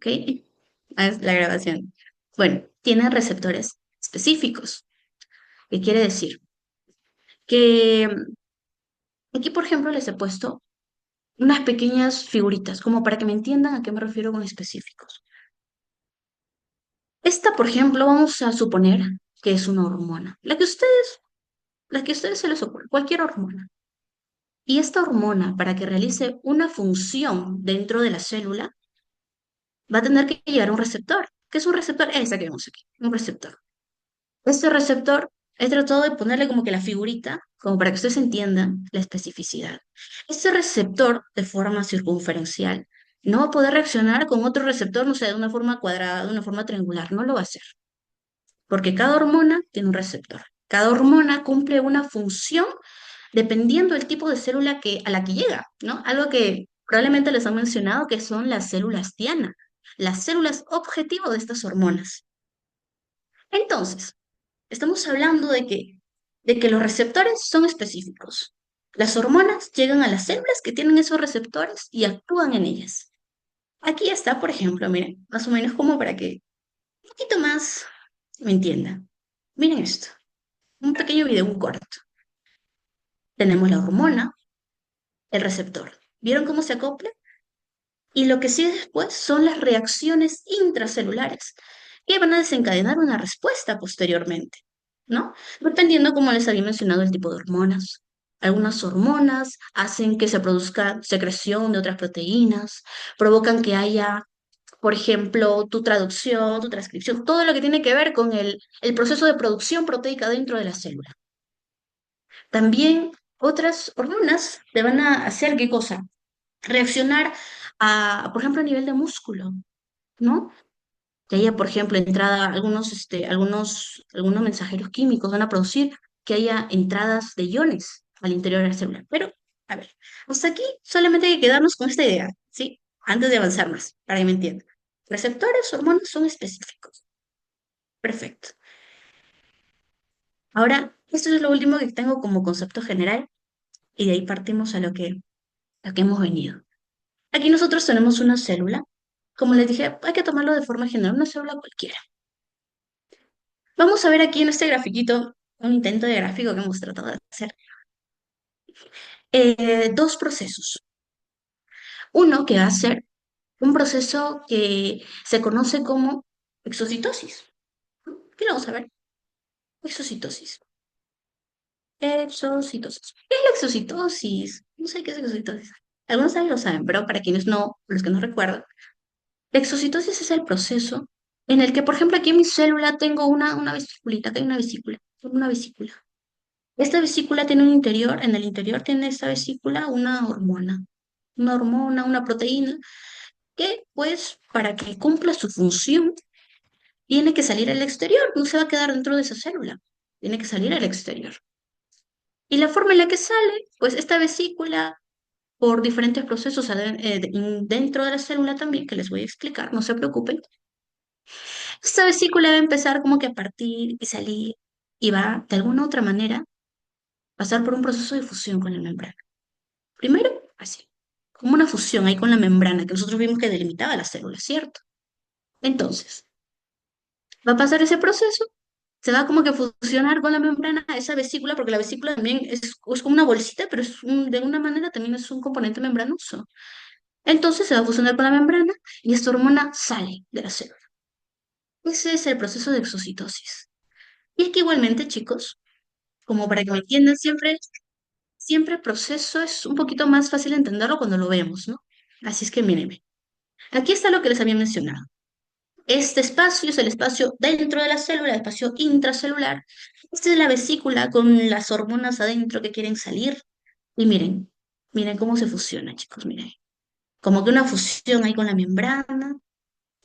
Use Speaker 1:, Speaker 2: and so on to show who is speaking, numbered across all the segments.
Speaker 1: ¿ok? Haz la grabación. Bueno, tienen receptores específicos. ¿Qué quiere decir? Que aquí, por ejemplo, les he puesto unas pequeñas figuritas, como para que me entiendan a qué me refiero con específicos. Esta, por ejemplo, vamos a suponer que es una hormona, la que a ustedes se les ocurre, cualquier hormona. Y esta hormona, para que realice una función dentro de la célula, va a tener que llegar a un receptor. ¿Qué es un receptor? Esa que vemos aquí, un receptor. Este receptor, he tratado de ponerle como que la figurita, como para que ustedes entiendan la especificidad. Este receptor, de forma circunferencial, no va a poder reaccionar con otro receptor, no sé, de una forma cuadrada, de una forma triangular, no lo va a hacer, porque cada hormona tiene un receptor. Cada hormona cumple una función dependiendo del tipo de célula a la que llega, ¿no? Algo que probablemente les han mencionado que son las células diana, las células objetivo de estas hormonas. Entonces, estamos hablando de que los receptores son específicos. Las hormonas llegan a las células que tienen esos receptores y actúan en ellas. Aquí está, por ejemplo, miren, más o menos como para que un poquito más me entiendan. Miren esto, un pequeño video, un corto. Tenemos la hormona, el receptor. ¿Vieron cómo se acopla? Y lo que sigue después son las reacciones intracelulares que van a desencadenar una respuesta posteriormente, ¿no? Dependiendo, como les había mencionado, el tipo de hormonas. Algunas hormonas hacen que se produzca secreción de otras proteínas, provocan que haya, por ejemplo, tu traducción, tu transcripción, todo lo que tiene que ver con el proceso de producción proteica dentro de la célula. También otras hormonas te van a hacer qué cosa? Reaccionar por ejemplo, a nivel de músculo, ¿no? Que haya, por ejemplo, entrada, algunos mensajeros químicos van a producir que haya entradas de iones al interior de la célula. Pero, a ver, hasta aquí solamente hay que quedarnos con esta idea, ¿sí? Antes de avanzar más, para que me entiendan. Receptores, hormonas son específicos. Perfecto. Ahora, esto es lo último que tengo como concepto general y de ahí partimos a lo que hemos venido. Aquí nosotros tenemos una célula. Como les dije, hay que tomarlo de forma general, una célula cualquiera. Vamos a ver aquí en este grafiquito, un intento de gráfico que hemos tratado de hacer. Dos procesos. Uno que va a ser un proceso que se conoce como exocitosis. ¿Qué lo vamos a ver? Exocitosis. Exocitosis. ¿Qué es la exocitosis? No sé qué es exocitosis. Algunos saben, lo saben, pero para quienes no, los que no recuerdan, la exocitosis es el proceso en el que, por ejemplo, aquí en mi célula tengo una vesiculita, tengo una vesícula, tengo una vesícula. Esta vesícula tiene un interior, en el interior tiene esta vesícula una hormona, una proteína, que pues para que cumpla su función tiene que salir al exterior, no se va a quedar dentro de esa célula, tiene que salir al exterior. Y la forma en la que sale, pues esta vesícula, por diferentes procesos dentro de la célula también, que les voy a explicar, no se preocupen, esta vesícula va a empezar como que a partir y salir y va de alguna otra manera pasar por un proceso de fusión con la membrana. Primero, así, como una fusión ahí con la membrana que nosotros vimos que delimitaba las células, ¿cierto? Entonces, va a pasar ese proceso, se va como que a fusionar con la membrana esa vesícula, porque la vesícula también es como una bolsita, pero de una manera también es un componente membranoso. Entonces se va a fusionar con la membrana y esta hormona sale de la célula. Ese es el proceso de exocitosis. Y es que igualmente, chicos, como para que me entiendan, siempre el proceso es un poquito más fácil de entenderlo cuando lo vemos, ¿no? Así es que mírenme. Aquí está lo que les había mencionado. Este espacio es el espacio dentro de la célula, el espacio intracelular. Esta es la vesícula con las hormonas adentro que quieren salir. Y miren cómo se fusiona, chicos, miren. Como que una fusión ahí con la membrana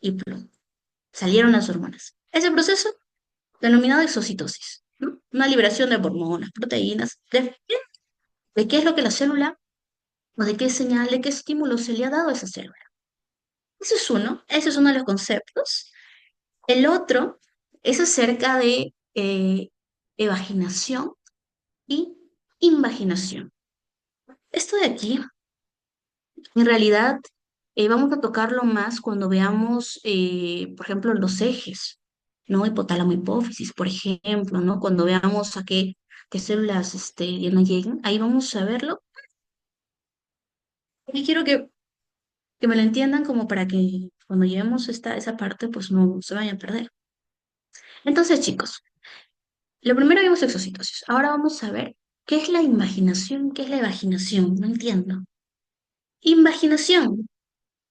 Speaker 1: y plum, salieron las hormonas. Ese proceso denominado exocitosis, ¿no? Una liberación de hormonas, proteínas, de qué es lo que la célula o de qué señal, de qué estímulo se le ha dado a esa célula. Ese es uno de los conceptos. El otro es acerca de evaginación y invaginación. Esto de aquí, en realidad, Vamos a tocarlo más cuando veamos, por ejemplo, los ejes, ¿no? Hipotálamo hipófisis, por ejemplo, ¿no? Cuando veamos a qué células no lleguen, ahí vamos a verlo. Y quiero que me lo entiendan como para que cuando lleguemos esa parte, pues no se vayan a perder. Entonces, chicos, lo primero vimos exocitosis. Ahora vamos a ver qué es la imaginación, qué es la imaginación. No entiendo. Imaginación.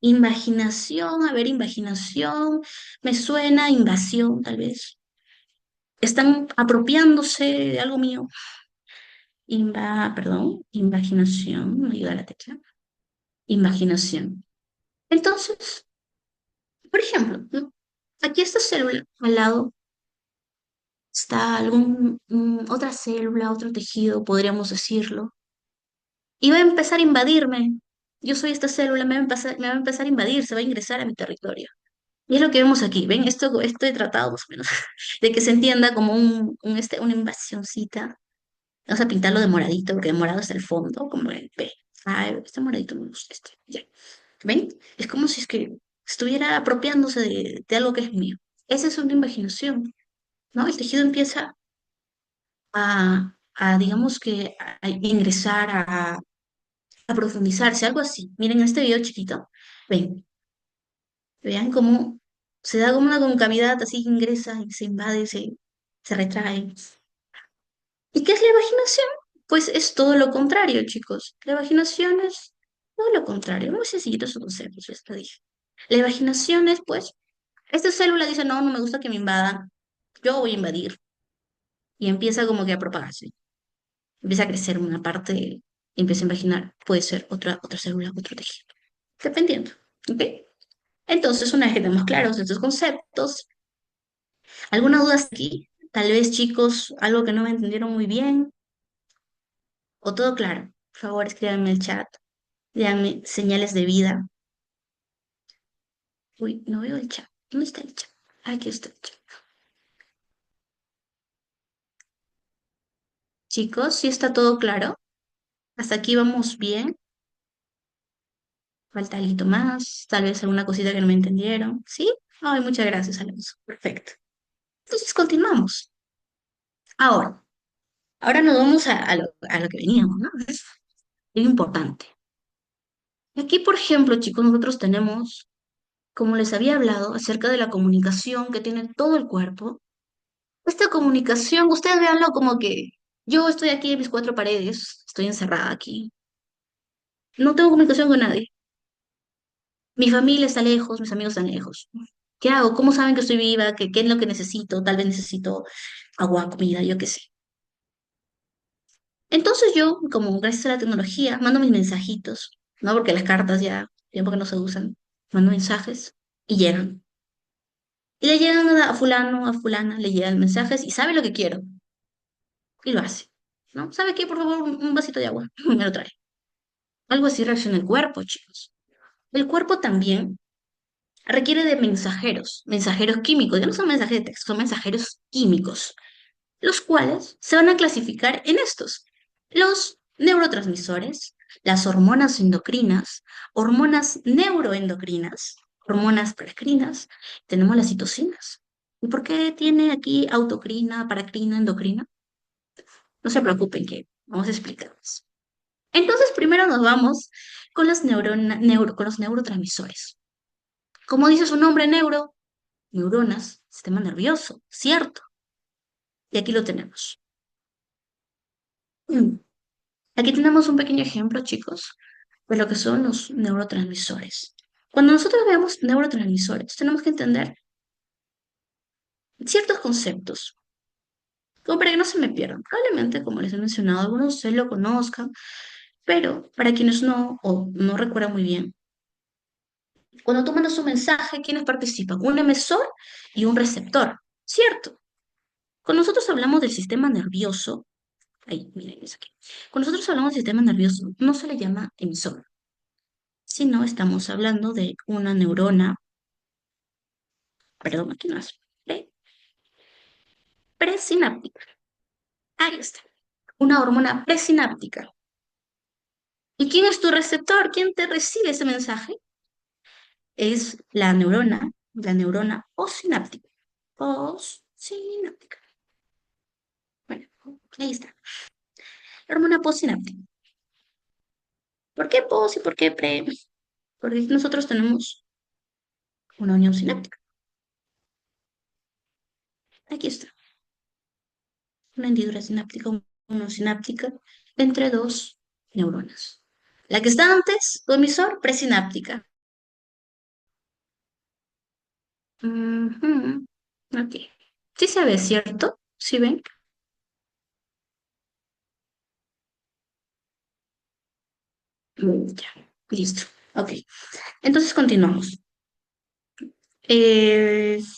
Speaker 1: Imaginación, a ver, imaginación, me suena invasión, tal vez. Están apropiándose de algo mío. Perdón, imaginación, me ayuda la tecla. Imaginación. Entonces, por ejemplo, ¿no? Aquí esta célula al lado está otra célula, otro tejido, podríamos decirlo, y va a empezar a invadirme. Yo soy esta célula, me va a empezar a invadir, se va a ingresar a mi territorio. Y es lo que vemos aquí, ¿ven? Esto he tratado más o menos de que se entienda como una invasioncita. Vamos a pintarlo de moradito, porque de morado es el fondo, como el B. Ah, este moradito me gusta, ya. ¿Ven? Es como si es que estuviera apropiándose de algo que es mío. Esa es una imaginación, ¿no? El tejido empieza digamos que, a ingresar, a profundizarse, algo así. Miren este video chiquito, ven, vean cómo se da como una concavidad, así ingresa y se invade, se retrae. ¿Y qué es la imaginación? Pues es todo lo contrario, chicos. La imaginación es todo lo contrario. Muy sencillito su concepto, ya te dije. La imaginación es, pues, esta célula dice, no, no me gusta que me invadan, yo voy a invadir. Y empieza como que a propagarse. Empieza a crecer una parte y empieza a imaginar, puede ser otra célula, otro tejido. Dependiendo. ¿Ok? Entonces, una vez que tenemos claros estos conceptos, ¿alguna duda hasta aquí? Tal vez, chicos, algo que no me entendieron muy bien o todo claro. Por favor, escríbanme en el chat, díganme señales de vida. Uy, no veo el chat. ¿Dónde está el chat? Aquí está el chat. Chicos, ¿sí está todo claro? Hasta aquí vamos bien. Falta algo más, tal vez alguna cosita que no me entendieron. ¿Sí? Ay, muchas gracias, Alonso. Perfecto. Entonces continuamos. Ahora, ahora nos vamos a lo que veníamos, ¿no? Es importante. Aquí, por ejemplo, chicos, nosotros tenemos, como les había hablado, acerca de la comunicación que tiene todo el cuerpo. Esta comunicación, ustedes veanlo como que yo estoy aquí en mis cuatro paredes, estoy encerrada aquí, no tengo comunicación con nadie. Mi familia está lejos, mis amigos están lejos. ¿Qué hago? ¿Cómo saben que estoy viva? ¿Qué es lo que necesito? Tal vez necesito agua, comida, yo qué sé. Entonces yo, como gracias a la tecnología, mando mis mensajitos, ¿no? Porque las cartas ya, tiempo que no se usan, mando mensajes y llegan. Y le llegan a fulano, a fulana, le llegan mensajes y sabe lo que quiero y lo hace, ¿no? ¿Sabe qué? Por favor, un vasito de agua, me lo trae. Algo así reacciona el cuerpo, chicos. El cuerpo también requiere de mensajeros, mensajeros químicos. Ya no son mensajes de texto, son mensajeros químicos, los cuales se van a clasificar en estos: los neurotransmisores, las hormonas endocrinas, hormonas neuroendocrinas, hormonas precrinas, tenemos las citocinas. ¿Y por qué tiene aquí autocrina, paracrina, endocrina? No se preocupen que vamos a explicarles. Entonces, primero nos vamos con los neurotransmisores. Como dice su nombre, neuronas, sistema nervioso, ¿cierto? Y aquí lo tenemos. Mm. Aquí tenemos un pequeño ejemplo, chicos, de lo que son los neurotransmisores. Cuando nosotros veamos neurotransmisores, tenemos que entender ciertos conceptos, como para que no se me pierdan. Probablemente, como les he mencionado, algunos se lo conozcan, pero para quienes no o no recuerdan muy bien, cuando tú mandas un mensaje, ¿quiénes participan? Un emisor y un receptor, ¿cierto? Cuando nosotros hablamos del sistema nervioso, ahí, miren, es aquí. Cuando nosotros hablamos del sistema nervioso, no se le llama emisor, sino estamos hablando de una neurona, perdón, aquí no es, presináptica. Ahí está. Una hormona presináptica. ¿Y quién es tu receptor? ¿Quién te recibe ese mensaje? es la neurona postsináptica. Postsináptica. Bueno, ahí está. La hormona postsináptica. ¿Por qué pos y por qué pre? Porque nosotros tenemos una unión sináptica. Aquí está. Una hendidura sináptica, una unión sináptica entre dos neuronas. La que está antes, tu emisor, presináptica. Ujú. Ok. Sí se ve, ¿cierto? ¿Sí ven? Ya, listo. Ok. Entonces continuamos. Estábamos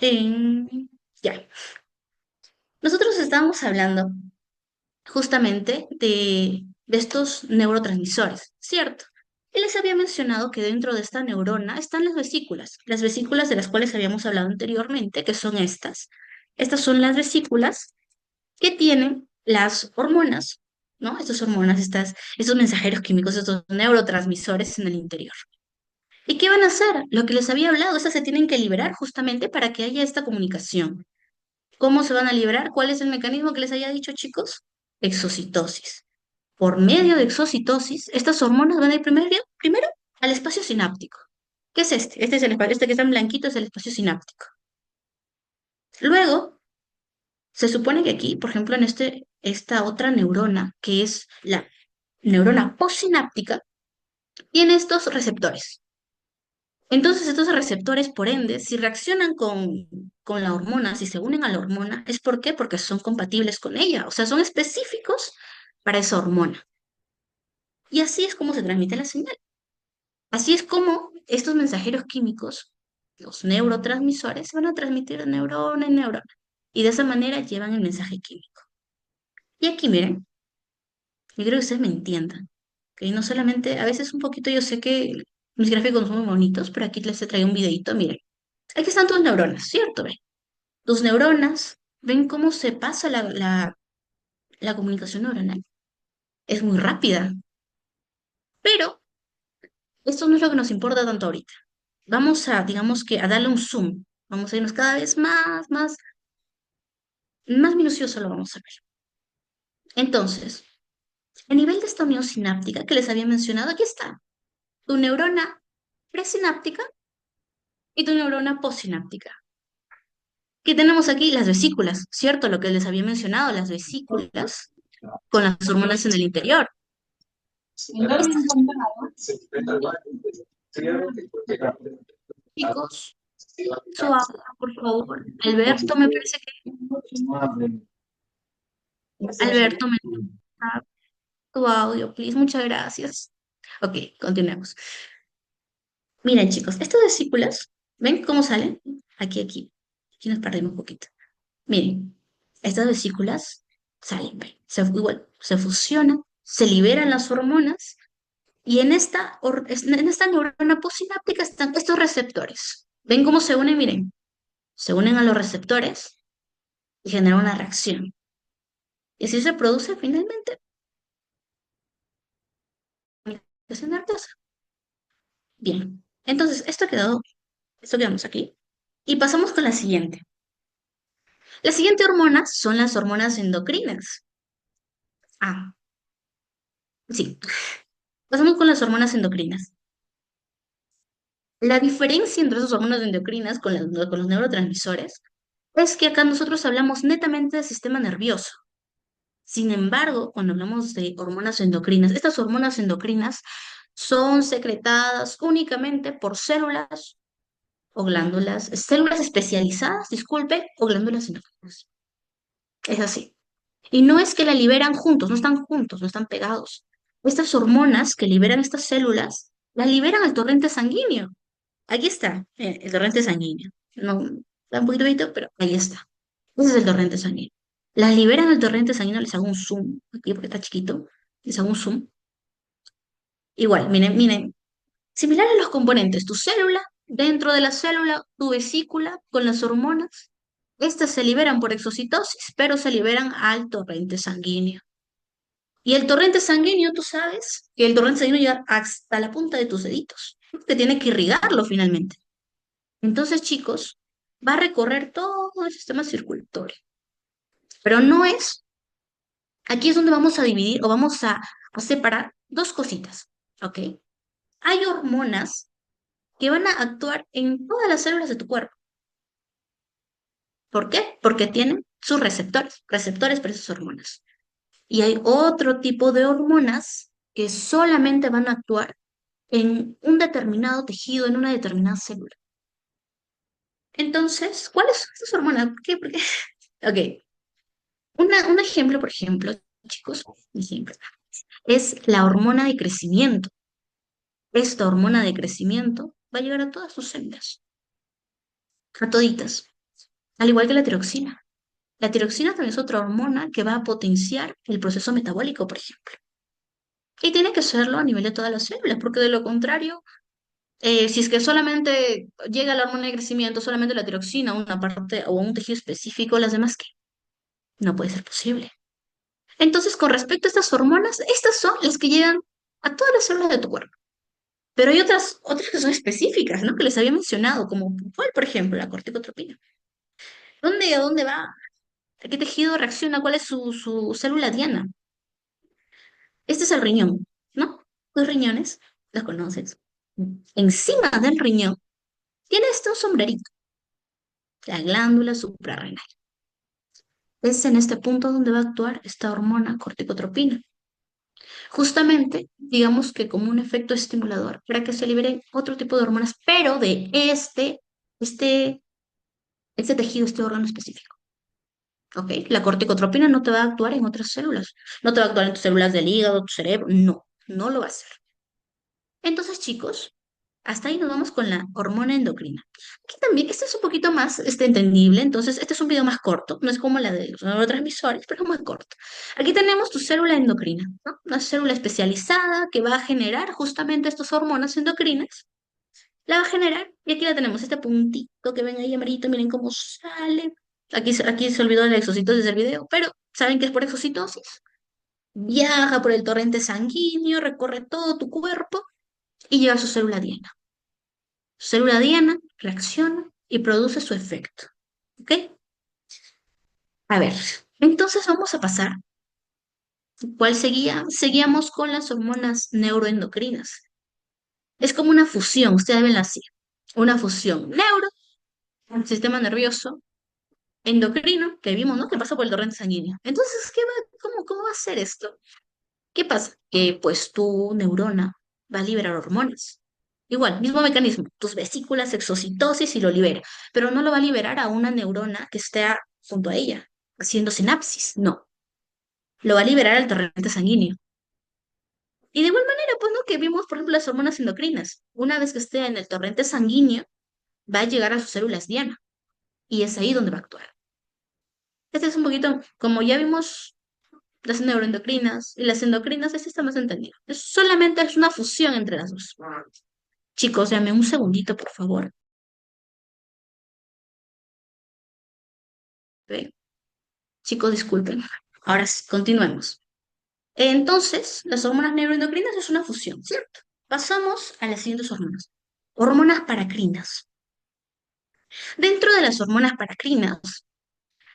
Speaker 1: en... Ya. Nosotros estábamos hablando justamente de estos neurotransmisores, ¿cierto? Y les había mencionado que dentro de esta neurona están las vesículas de las cuales habíamos hablado anteriormente, que son estas. Estas son las vesículas que tienen las hormonas, ¿no? Estas hormonas, estos mensajeros químicos, estos neurotransmisores en el interior. ¿Y qué van a hacer? Lo que les había hablado, estas se tienen que liberar justamente para que haya esta comunicación. ¿Cómo se van a liberar? ¿Cuál es el mecanismo que les haya dicho, chicos? Exocitosis. Por medio de exocitosis, estas hormonas van a ir primero al espacio sináptico. ¿Qué es este? Este es este que está en blanquito es el espacio sináptico. Luego, se supone que aquí, por ejemplo, en esta otra neurona, que es la neurona postsináptica, tiene estos receptores. Entonces, estos receptores, por ende, si reaccionan con la hormona, si se unen a la hormona, ¿es por qué? Porque son compatibles con ella, o sea, son específicos para esa hormona. Y así es como se transmite la señal. Así es como estos mensajeros químicos, los neurotransmisores, se van a transmitir de neurona en neurona. Y de esa manera llevan el mensaje químico. Y aquí, miren, yo creo que ustedes me entiendan. Que no solamente, a veces un poquito, yo sé que mis gráficos no son muy bonitos, pero aquí les he traído un videito, miren. Aquí están tus neuronas, ¿cierto? ¿Ven? Tus neuronas, ven cómo se pasa la comunicación neuronal. Es muy rápida, pero esto no es lo que nos importa tanto ahorita. Vamos a, digamos que, a darle un zoom. Vamos a irnos cada vez más minucioso lo vamos a ver. Entonces, a nivel de esta unión sináptica que les había mencionado, aquí está. Tu neurona presináptica y tu neurona postsináptica. ¿Qué tenemos aquí? Las vesículas, ¿cierto? Lo que les había mencionado, las vesículas con las hormonas en el interior. Estas chicos, suave, por favor. Alberto, me parece que Alberto me da tu audio, please. Muchas gracias. Ok, continuemos. Miren, chicos, estas vesículas, ¿ven cómo salen? Aquí. Aquí nos perdemos un poquito. Miren, estas vesículas salen, ¿ven? Igual, se fusionan, se liberan las hormonas y en esta neurona postsináptica están estos receptores. ¿Ven cómo se unen? Miren, se unen a los receptores y generan una reacción. Y así se produce finalmente comunicación nerviosa. Bien, entonces esto quedamos aquí. Y pasamos con la siguiente. La siguiente hormona son las hormonas endocrinas. Ah, sí. Pasamos con las hormonas endocrinas. La diferencia entre esas hormonas endocrinas con los neurotransmisores es que acá nosotros hablamos netamente del sistema nervioso. Sin embargo, cuando hablamos de hormonas endocrinas, estas hormonas endocrinas son secretadas únicamente por células especializadas, disculpe, o glándulas endocrinas. Es así. Y no es que la liberan juntos, no están pegados. Estas hormonas que liberan estas células, las liberan al torrente sanguíneo. Aquí está, el torrente sanguíneo. No, está un poquito bajito, pero ahí está. Ese es el torrente sanguíneo. Las liberan al torrente sanguíneo, les hago un zoom, aquí porque está chiquito, les hago un zoom. Igual, miren, similar a los componentes, tu célula, dentro de la célula, tu vesícula con las hormonas. Estas se liberan por exocitosis, pero se liberan al torrente sanguíneo. Y el torrente sanguíneo, tú sabes que el torrente sanguíneo llega hasta la punta de tus deditos. que tiene que irrigarlo finalmente. Entonces, chicos, va a recorrer todo el sistema circulatorio. Pero no es, aquí es donde vamos a dividir o vamos a separar dos cositas, ¿ok? Hay hormonas que van a actuar en todas las células de tu cuerpo. ¿Por qué? Porque tienen sus receptores, receptores para esas hormonas. Y hay otro tipo de hormonas que solamente van a actuar en un determinado tejido, en una determinada célula. Entonces, ¿cuáles son estas hormonas? ¿Por qué? Porque, ok, un ejemplo, por ejemplo, chicos, un ejemplo, es la hormona de crecimiento. Esta hormona de crecimiento va a llegar a todas tus células, a toditas, al igual que la tiroxina. La tiroxina también es otra hormona que va a potenciar el proceso metabólico, por ejemplo. Y tiene que serlo a nivel de todas las células, porque de lo contrario, si es que solamente llega la hormona de crecimiento, solamente la tiroxina, una parte o un tejido específico, las demás, ¿qué? No puede ser posible. Entonces, con respecto a estas hormonas, estas son las que llegan a todas las células de tu cuerpo. Pero hay otras que son específicas, ¿no? Que les había mencionado, como cuál, por ejemplo, la corticotropina. ¿A dónde va? ¿A qué tejido reacciona? ¿Cuál es su célula diana? Este es el riñón, ¿no? Los riñones, los conoces. Encima del riñón tiene este un sombrerito, la glándula suprarrenal. Es en este punto donde va a actuar esta hormona corticotropina. Justamente, digamos que como un efecto estimulador para que se liberen otro tipo de hormonas, pero de este, este tejido, este órgano específico. ¿Ok? La corticotropina no te va a actuar en otras células, no te va a actuar en tus células del hígado, tu cerebro, no, no lo va a hacer. Entonces, chicos, hasta ahí nos vamos con la hormona endocrina. Aquí también, este es un poquito más entendible, entonces este es un video más corto, no es como la de los neurotransmisores, pero es más corto. Aquí tenemos tu célula endocrina, ¿no? Una célula especializada que va a generar justamente estas hormonas endocrinas. La va a generar, y aquí la tenemos, este puntito que ven ahí amarillo, miren cómo sale. Aquí se olvidó el exocitosis del video, pero ¿saben qué es por exocitosis? Viaja por el torrente sanguíneo, recorre todo tu cuerpo y llega a su célula diana. Su célula diana reacciona y produce su efecto. ¿Ok? A ver, entonces vamos a pasar. ¿Cuál seguía? Seguíamos con las hormonas neuroendocrinas. Es como una fusión, ustedes ven así. Una fusión sistema nervioso, endocrino, que vimos, ¿no? Que pasa por el torrente sanguíneo. Entonces, cómo va a ser esto? ¿Qué pasa? Que pues tu neurona va a liberar hormonas. Igual, mismo mecanismo, tus vesículas, exocitosis y lo libera, pero no lo va a liberar a una neurona que esté junto a ella, haciendo sinapsis, no, lo va a liberar al torrente sanguíneo. Y de igual manera, pues, ¿no? Que vimos, por ejemplo, las hormonas endocrinas. Una vez que esté en el torrente sanguíneo, va a llegar a sus células diana, y es ahí donde va a actuar. Este es un poquito, como ya vimos las neuroendocrinas y las endocrinas, este está más entendido. Solamente es una fusión entre las dos. Chicos, dame un segundito, por favor. ¿Ve? Chicos, disculpen. Ahora sí, continuemos. Entonces, las hormonas neuroendocrinas es una fusión, ¿cierto? Pasamos a las siguientes hormonas. Hormonas paracrinas. Dentro de las hormonas paracrinas,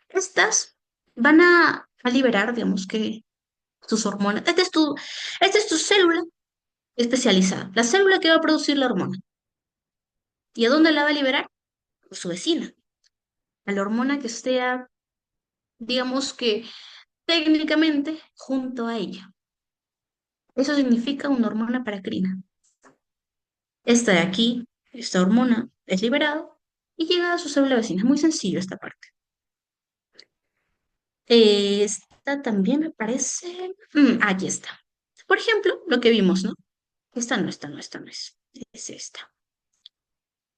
Speaker 1: estas van a liberar, digamos que, sus hormonas. Esta es tu célula especializada, la célula que va a producir la hormona. ¿Y a dónde la va a liberar? A su vecina, a la hormona que esté, digamos que técnicamente, junto a ella. Eso significa una hormona paracrina. Esta de aquí, esta hormona, es liberada y llega a su célula vecina. Es muy sencillo esta parte. Esta también me parece. Aquí está. Por ejemplo, lo que vimos, ¿no? Esta no es. Es esta.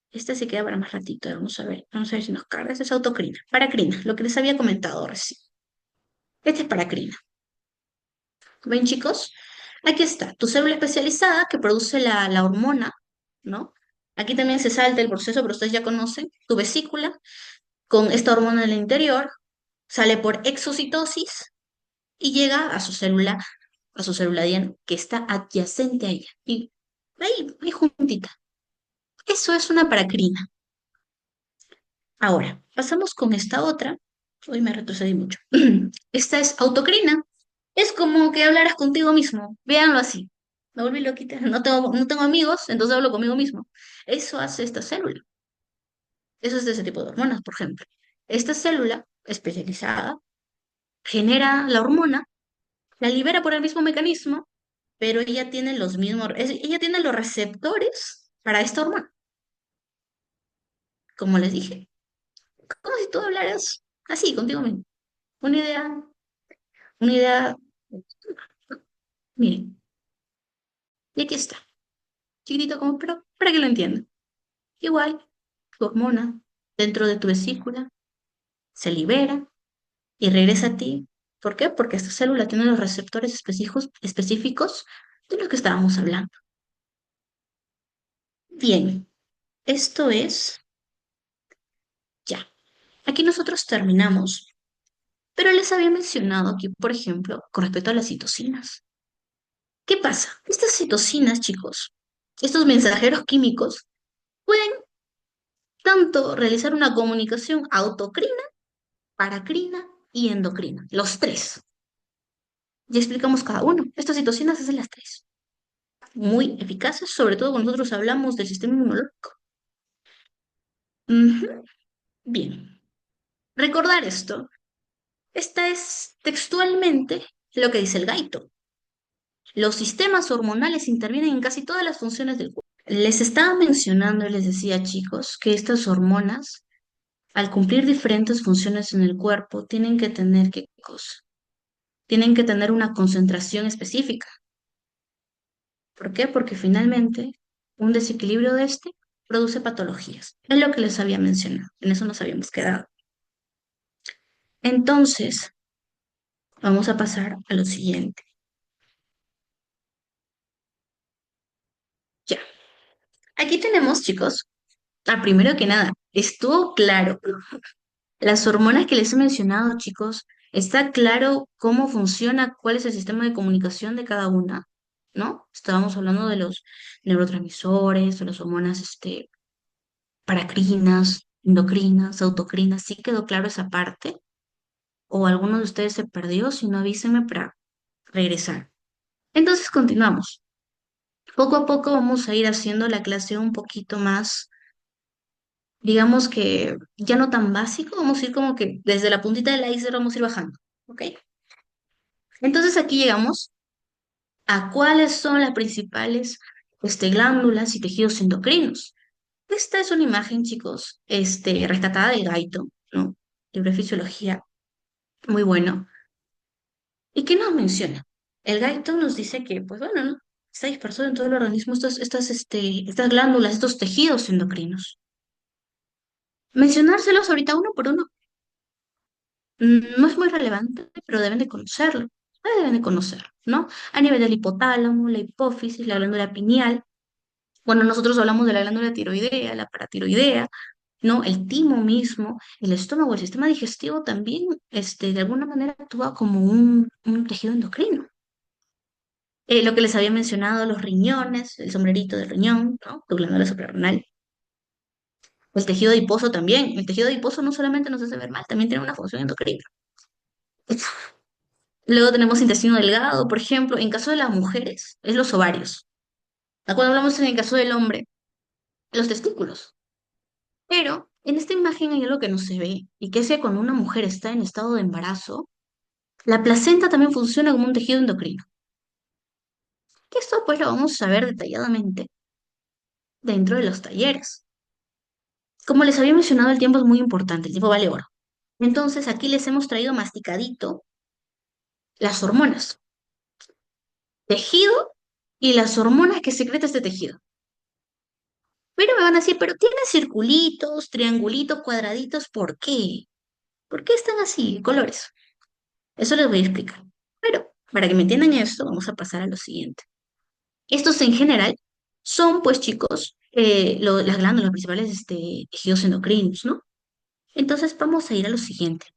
Speaker 1: Esta se queda para más ratito. Vamos a ver si nos carga. Esta es autocrina. Paracrina, lo que les había comentado recién. Esta es paracrina. ¿Ven, chicos? Aquí está, tu célula especializada que produce la hormona, ¿no? Aquí también se salta el proceso, pero ustedes ya conocen, tu vesícula con esta hormona en el interior, sale por exocitosis y llega a su célula diana, que está adyacente a ella. Y ahí juntita. Eso es una paracrina. Ahora, pasamos con esta otra. Hoy me retrocedí mucho. Esta es autocrina. Es como que hablaras contigo mismo. Véanlo así. Me volví loquita. No tengo amigos, entonces hablo conmigo mismo. Eso hace esta célula. Eso es de ese tipo de hormonas, por ejemplo. Esta célula especializada genera la hormona, la libera por el mismo mecanismo, pero ella tiene los receptores para esta hormona, como les dije. Como si tú hablaras así contigo mismo. Una idea, una idea, miren, y aquí está, chiquitito como, pero para que lo entiendan. Igual, tu hormona dentro de tu vesícula se libera y regresa a ti. ¿Por qué? Porque esta célula tiene los receptores específicos de lo que estábamos hablando. Bien, esto es ya. Aquí nosotros terminamos, pero les había mencionado aquí, por ejemplo, con respecto a las citocinas. ¿Qué pasa? Estas citocinas, chicos, estos mensajeros químicos, pueden tanto realizar una comunicación autocrina, paracrina y endocrina, los tres. Ya explicamos cada uno. Estas citocinas hacen las tres. Muy eficaces, sobre todo cuando nosotros hablamos del sistema inmunológico. Ujú. Bien, recordar esto. Esta es textualmente lo que dice el Gaito. Los sistemas hormonales intervienen en casi todas las funciones del cuerpo. Les estaba mencionando y les decía, chicos, que estas hormonas, al cumplir diferentes funciones en el cuerpo, tienen que tener ¿qué cosa? Tienen que tener una concentración específica. ¿Por qué? Porque finalmente un desequilibrio de este produce patologías. Es lo que les había mencionado. En eso nos habíamos quedado. Entonces, vamos a pasar a lo siguiente. Ya. Aquí tenemos, chicos, primero que nada, estuvo claro. Las hormonas que les he mencionado, chicos, está claro cómo funciona, cuál es el sistema de comunicación de cada una, ¿no? Estábamos hablando de los neurotransmisores, de las hormonas, paracrinas, endocrinas, autocrinas. ¿Sí quedó claro esa parte? ¿O alguno de ustedes se perdió? Si no, avísenme para regresar. Entonces, continuamos. Poco a poco vamos a ir haciendo la clase un poquito más, digamos que ya no tan básico, vamos a ir como que desde la puntita del iceberg vamos a ir bajando, ¿ok? Entonces aquí llegamos a cuáles son las principales glándulas y tejidos endocrinos. Esta es una imagen, chicos, rescatada del Gaito, ¿no? Libro de fisiología, muy bueno. ¿Y qué nos menciona? El Gaito nos dice que, pues bueno, ¿no? Está disperso en todo el organismo estas glándulas, estos tejidos endocrinos. Mencionárselos ahorita uno por uno no es muy relevante, pero deben de conocerlo. Deben de conocerlo, ¿no? A nivel del hipotálamo, la hipófisis, la glándula pineal. Bueno, nosotros hablamos de la glándula tiroidea, la paratiroidea, ¿no? El timo mismo, el estómago, el sistema digestivo también, de alguna manera actúa como un tejido endocrino. Lo que les había mencionado, los riñones, el sombrerito del riñón, ¿no? Tu glándula suprarrenal. El tejido adiposo también. El tejido adiposo no solamente nos hace ver mal, también tiene una función endocrina. Luego tenemos intestino delgado, por ejemplo. En caso de las mujeres, es los ovarios. Cuando hablamos en el caso del hombre, los testículos. Pero en esta imagen hay algo que no se ve, y que es que cuando una mujer está en estado de embarazo, la placenta también funciona como un tejido endocrino. Que esto pues lo vamos a ver detalladamente dentro de los talleres. Como les había mencionado, el tiempo es muy importante, el tiempo vale oro. Entonces aquí les hemos traído masticadito las hormonas, tejido y las hormonas que secreta este tejido. Pero me van a decir, pero tiene circulitos, triangulitos, cuadraditos, ¿por qué? ¿Por qué están así, colores? Eso les voy a explicar. Pero para que me entiendan esto, vamos a pasar a lo siguiente. Estos en general son, pues chicos, las glándulas principales, tejidos endocrinos, ¿no? Entonces vamos a ir a lo siguiente.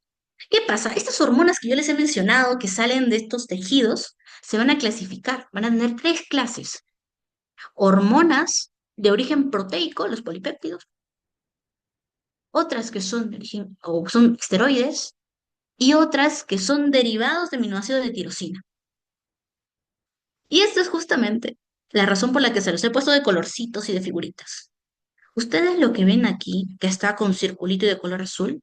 Speaker 1: ¿Qué pasa? Estas hormonas que yo les he mencionado que salen de estos tejidos se van a clasificar, van a tener tres clases. Hormonas de origen proteico, los polipéptidos, otras que son de origen, o son esteroides, y otras que son derivados de aminoácidos de tirosina. Y esta es justamente la razón por la que se los he puesto de colorcitos y de figuritas. Ustedes lo que ven aquí, que está con circulito y de color azul,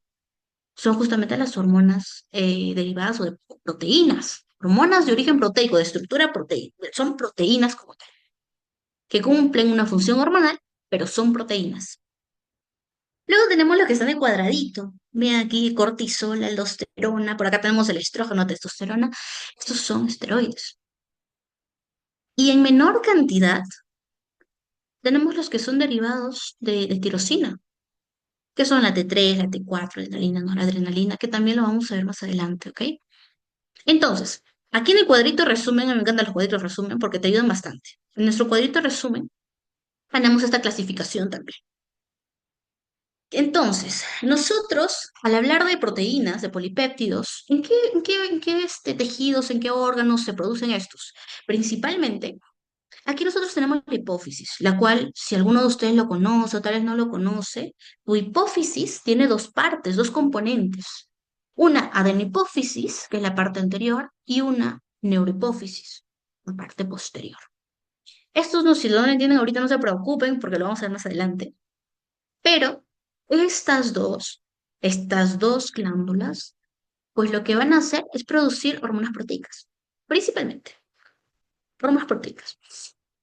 Speaker 1: son justamente las hormonas derivadas o de proteínas. Hormonas de origen proteico, de estructura proteica. Son proteínas como tal, que cumplen una función hormonal, pero son proteínas. Luego tenemos los que están de cuadradito. Vean aquí cortisol, aldosterona, por acá tenemos el estrógeno, testosterona. Estos son esteroides. Y en menor cantidad tenemos los que son derivados de tirosina, que son la T3, la T4, la adrenalina, noradrenalina, que también lo vamos a ver más adelante, ¿ok? Entonces, aquí en el cuadrito resumen, a mí me encantan los cuadritos resumen porque te ayudan bastante. En nuestro cuadrito resumen tenemos esta clasificación también. Entonces, nosotros, al hablar de proteínas, de polipéptidos, ¿en qué tejidos, en qué órganos se producen estos? Principalmente, aquí nosotros tenemos la hipófisis, la cual, si alguno de ustedes lo conoce o tal vez no lo conoce, tu hipófisis tiene dos partes, dos componentes. Una adenihipófisis, que es la parte anterior, y una neurohipófisis, la parte posterior. Estos no, si no lo entienden ahorita, no se preocupen porque lo vamos a ver más adelante. Pero estas dos glándulas, pues lo que van a hacer es producir hormonas proteicas, principalmente hormonas proteicas.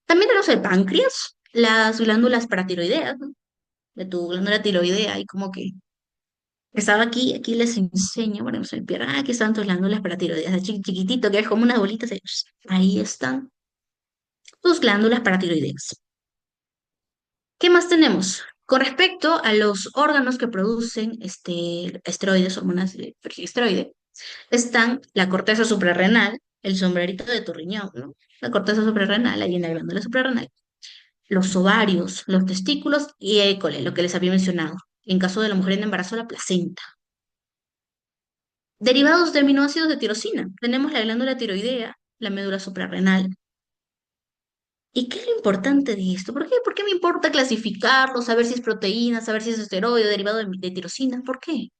Speaker 1: También tenemos el páncreas, las glándulas paratiroideas, ¿no? De tu glándula tiroidea, y como que estaba aquí les enseño, bueno, no se me pierdan, aquí están tus glándulas paratiroideas, chiquitito, que es como unas bolitas, ahí están tus glándulas paratiroideas. ¿Qué más tenemos? Con respecto a los órganos que producen esteroides, hormonas de esteroide, están la corteza suprarrenal, el sombrerito de tu riñón, ¿no? La corteza suprarrenal, ahí en la glándula suprarrenal, los ovarios, los testículos y école, lo que les había mencionado. En caso de la mujer en embarazo, la placenta. Derivados de aminoácidos de tirosina. Tenemos la glándula tiroidea, la médula suprarrenal. ¿Y qué es lo importante de esto? ¿Por qué? ¿Por qué me importa clasificarlo, saber si es proteína, saber si es esteroide, derivado de tirosina? ¿Por qué?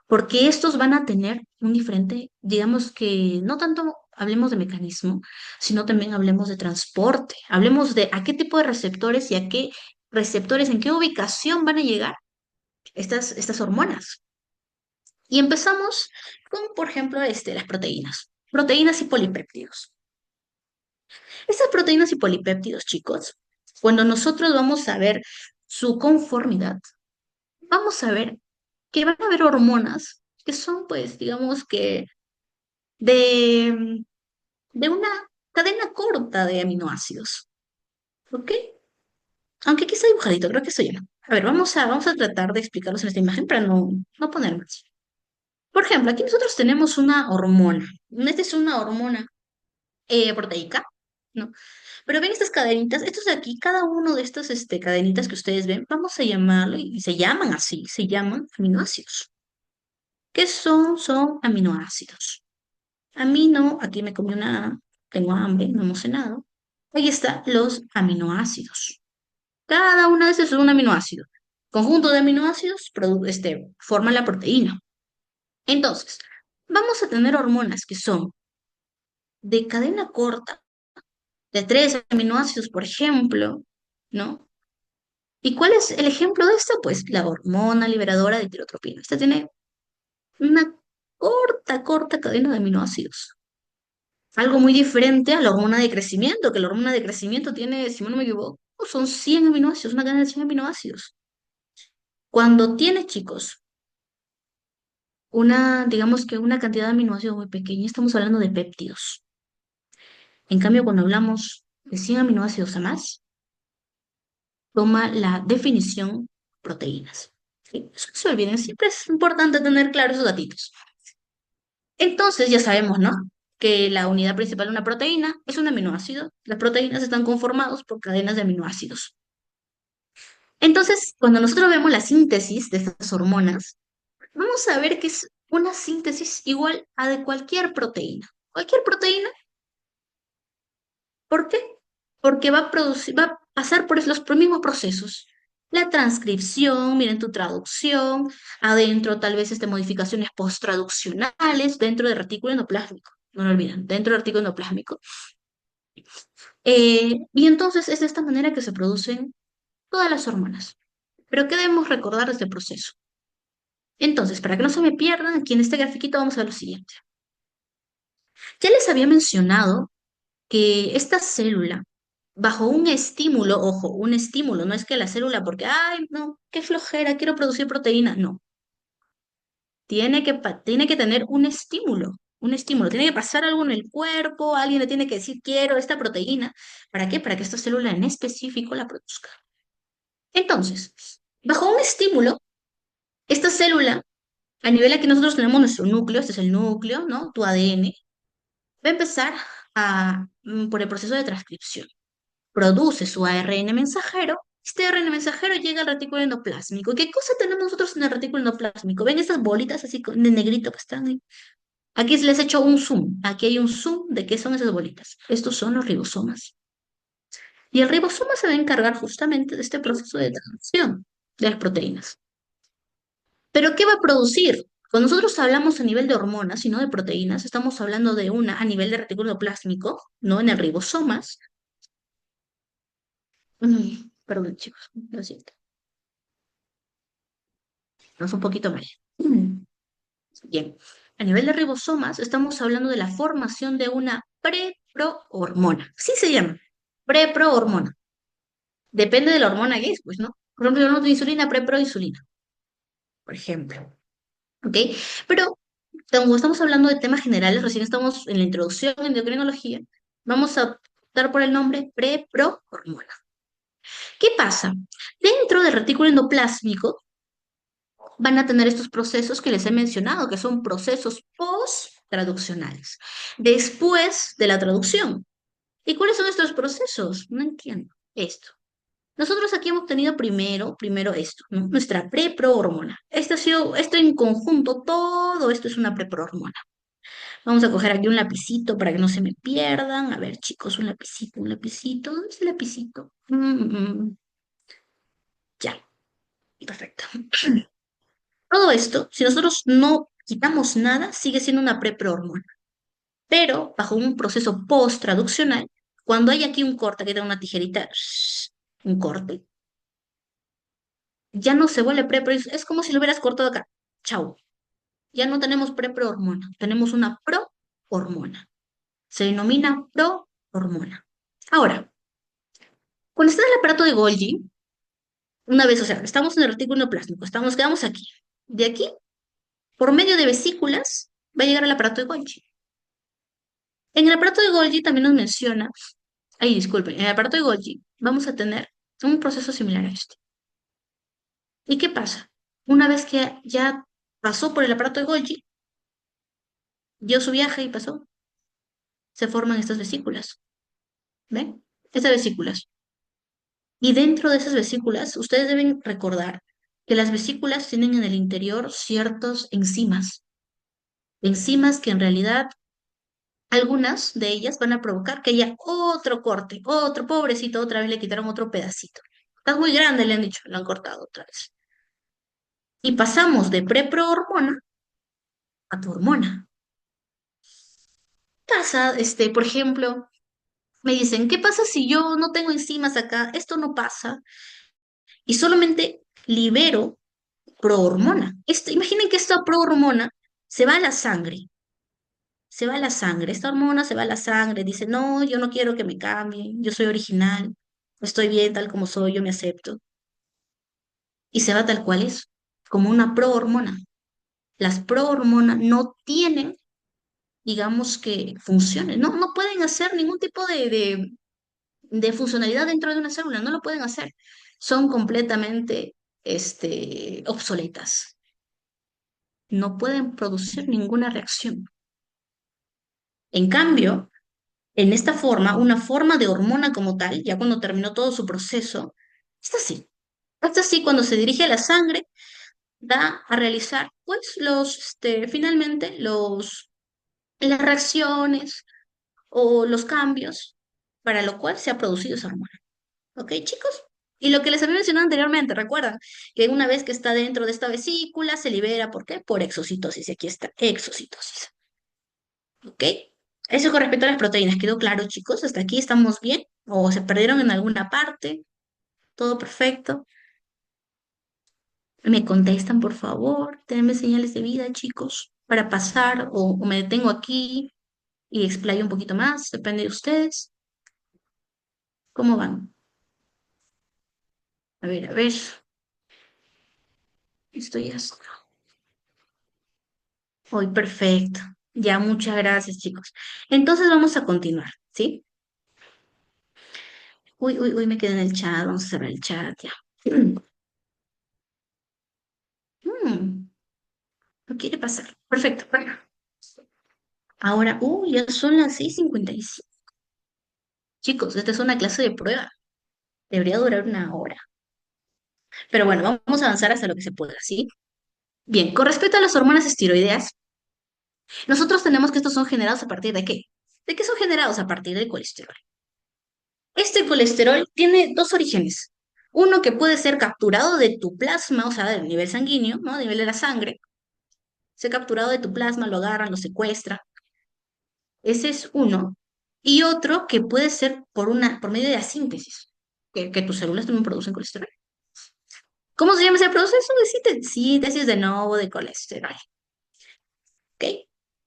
Speaker 1: Porque estos van a tener un diferente, digamos que no tanto hablemos de mecanismo, sino también hablemos de transporte, hablemos de a qué tipo de receptores y a qué receptores, en qué ubicación van a llegar estas hormonas. Y empezamos con, por ejemplo, las proteínas y polipéptidos. Estas proteínas y polipéptidos, chicos, cuando nosotros vamos a ver su conformidad, vamos a ver que van a haber hormonas que son, pues, digamos que de, de una cadena corta de aminoácidos. ¿Ok? Aunque aquí está dibujadito, creo que eso ya no. A ver, vamos a tratar de explicarlos en esta imagen para no poner más. Por ejemplo, aquí nosotros tenemos una hormona. Esta es una hormona proteica, ¿no? Pero ven estas cadenitas, estos de aquí, cada uno de estas cadenitas que ustedes ven, vamos a llamarlo, y se llaman así, se llaman aminoácidos. ¿Qué son? Son aminoácidos. Amino, aquí me comí una, tengo hambre, no hemos cenado. Ahí están los aminoácidos. Cada una de esas es un aminoácido. Conjunto de aminoácidos forma la proteína. Entonces, vamos a tener hormonas que son de cadena corta, de 3 aminoácidos, por ejemplo, ¿no? ¿Y cuál es el ejemplo de esta? Pues la hormona liberadora de tirotropina. Esta tiene una corta cadena de aminoácidos. Algo muy diferente a la hormona de crecimiento, que la hormona de crecimiento tiene, si no me equivoco, son 100 aminoácidos, una cadena de 100 aminoácidos. Cuando tiene, chicos, digamos que una cantidad de aminoácidos muy pequeña, estamos hablando de péptidos. En cambio, cuando hablamos de 100 aminoácidos a más, toma la definición proteínas. ¿Sí? Eso no se olviden, siempre es importante tener claros esos datitos. Entonces, ya sabemos, ¿no? Que la unidad principal de una proteína es un aminoácido. Las proteínas están conformadas por cadenas de aminoácidos. Entonces, cuando nosotros vemos la síntesis de estas hormonas, vamos a ver que es una síntesis igual a de cualquier proteína. Cualquier proteína, ¿por qué? Porque va a producir, pasar por los mismos procesos. La transcripción, miren tu traducción, adentro tal vez modificaciones posttraduccionales dentro del retículo endoplásmico. No lo olviden, dentro del retículo endoplásmico. Y entonces es de esta manera que se producen todas las hormonas. Pero ¿qué debemos recordar de este proceso? Entonces, para que no se me pierdan, aquí en este grafiquito vamos a ver lo siguiente. Ya les había mencionado que esta célula, bajo un estímulo, ojo, un estímulo, no es que la célula, porque, ay, no, qué flojera, quiero producir proteína, no, tiene que tener un estímulo, tiene que pasar algo en el cuerpo, alguien le tiene que decir, quiero esta proteína, ¿para qué? Para que esta célula en específico la produzca. Entonces, bajo un estímulo, esta célula, a nivel aquí nosotros tenemos nuestro núcleo, este es el núcleo, ¿no? Tu ADN, va a empezar por el proceso de transcripción. Produce su ARN mensajero. Este ARN mensajero llega al retículo endoplásmico. ¿Qué cosa tenemos nosotros en el retículo endoplásmico? ¿Ven estas bolitas así de negrito que están ahí? Aquí les he hecho un zoom. Aquí hay un zoom de qué son esas bolitas. Estos son los ribosomas. Y el ribosoma se va a encargar justamente de este proceso de transcripción de las proteínas. ¿Pero qué va a producir? Cuando nosotros hablamos a nivel de hormonas y no de proteínas, estamos hablando de una a nivel de retículo endoplásmico, no en el ribosomas. Perdón, chicos, lo siento. Es un poquito mal. Mm, Bien. A nivel de ribosomas, estamos hablando de la formación de una preprohormona. Sí se llama. Preprohormona. Depende de la hormona que es, pues, ¿no? Por ejemplo, la hormona de insulina, preproinsulina, por ejemplo. ¿Ok? Pero como estamos hablando de temas generales, recién estamos en la introducción en endocrinología, vamos a optar por el nombre preprohormona. ¿Qué pasa? Dentro del retículo endoplásmico van a tener estos procesos que les he mencionado, que son procesos post-traduccionales, después de la traducción. ¿Y cuáles son estos procesos? No entiendo esto. Nosotros aquí hemos tenido primero esto, ¿no? Nuestra preprohormona. Esto en conjunto, todo esto es una preprohormona. Vamos a coger aquí un lapicito para que no se me pierdan. A ver, chicos, un lapicito, un lapicito. ¿Dónde está el lapicito? Ya, perfecto. Todo esto, si nosotros no quitamos nada, sigue siendo una preprohormona. Pero bajo un proceso post-traduccional, cuando hay aquí un corte, que da una tijerita, un corte, ya no se vuelve prepro, es como si lo hubieras cortado acá. Chau. Ya no tenemos preprohormona, tenemos una prohormona. Se denomina prohormona. Ahora, cuando está en el aparato de Golgi, una vez, o sea, estamos en el retículo endoplásmico, quedamos aquí. De aquí, por medio de vesículas, va a llegar al aparato de Golgi. En el aparato de Golgi también nos menciona, ay, disculpen, en el aparato de Golgi vamos a tener un proceso similar a este. ¿Y qué pasa? Una vez que ya pasó por el aparato de Golgi, dio su viaje y pasó, se forman estas vesículas. ¿Ven? Estas vesículas. Y dentro de esas vesículas, ustedes deben recordar que las vesículas tienen en el interior ciertas enzimas. Enzimas que en realidad algunas de ellas van a provocar que haya otro corte, otro pobrecito, otra vez le quitaron otro pedacito. Estás muy grande, le han dicho, lo han cortado otra vez. Y pasamos de preprohormona a tu hormona. Pasa, por ejemplo, me dicen, ¿qué pasa si yo no tengo enzimas acá? Esto no pasa. Y solamente libero prohormona. Imaginen que esta prohormona se va a la sangre. Se va a la sangre. Esta hormona se va a la sangre. Dice, no, yo no quiero que me cambien. Yo soy original. Estoy bien tal como soy. Yo me acepto. Y se va tal cual es, como una prohormona. Las prohormonas no tienen, digamos que funciones. No pueden hacer ningún tipo de funcionalidad dentro de una célula. No lo pueden hacer. Son completamente obsoletas. No pueden producir ninguna reacción. En cambio, en esta forma, una forma de hormona como tal, ya cuando terminó todo su proceso, está así. Está así cuando se dirige a la sangre, da a realizar, pues, finalmente, las reacciones o los cambios para lo cual se ha producido esa hormona. ¿Ok, chicos? Y lo que les había mencionado anteriormente, recuerdan que una vez que está dentro de esta vesícula se libera, ¿por qué? Por exocitosis. Y aquí está, exocitosis. ¿Ok? Eso con respecto a las proteínas. ¿Quedó claro, chicos? ¿Hasta aquí estamos bien? ¿O se perdieron en alguna parte? ¿Todo perfecto? ¿Me contestan, por favor? Denme señales de vida, chicos, para pasar o me detengo aquí y explayo un poquito más. Depende de ustedes. ¿Cómo van? A ver, a ver. Estoy hasta hoy perfecto. Ya, muchas gracias, chicos. Entonces vamos a continuar, ¿sí? Uy, uy, uy, me quedé en el chat. Vamos a cerrar el chat ya. Mm, no quiere pasar. Perfecto. Bueno. Ahora, ya son las 6:55. Chicos, esta es una clase de prueba. Debería durar una hora. Pero bueno, vamos a avanzar hasta lo que se pueda, ¿sí? Bien, con respecto a las hormonas esteroideas, nosotros tenemos que estos son generados a partir de qué? ¿De qué son generados? A partir del colesterol. Este colesterol tiene dos orígenes. Uno que puede ser capturado de tu plasma, o sea, del nivel sanguíneo, ¿no? A nivel de la sangre. Se ha capturado de tu plasma, lo agarran, lo secuestran. Ese es uno. Y otro que puede ser por medio de la síntesis, que tus células también producen colesterol. ¿Cómo se llama ese proceso de síntesis de nuevo de colesterol? ¿Ok?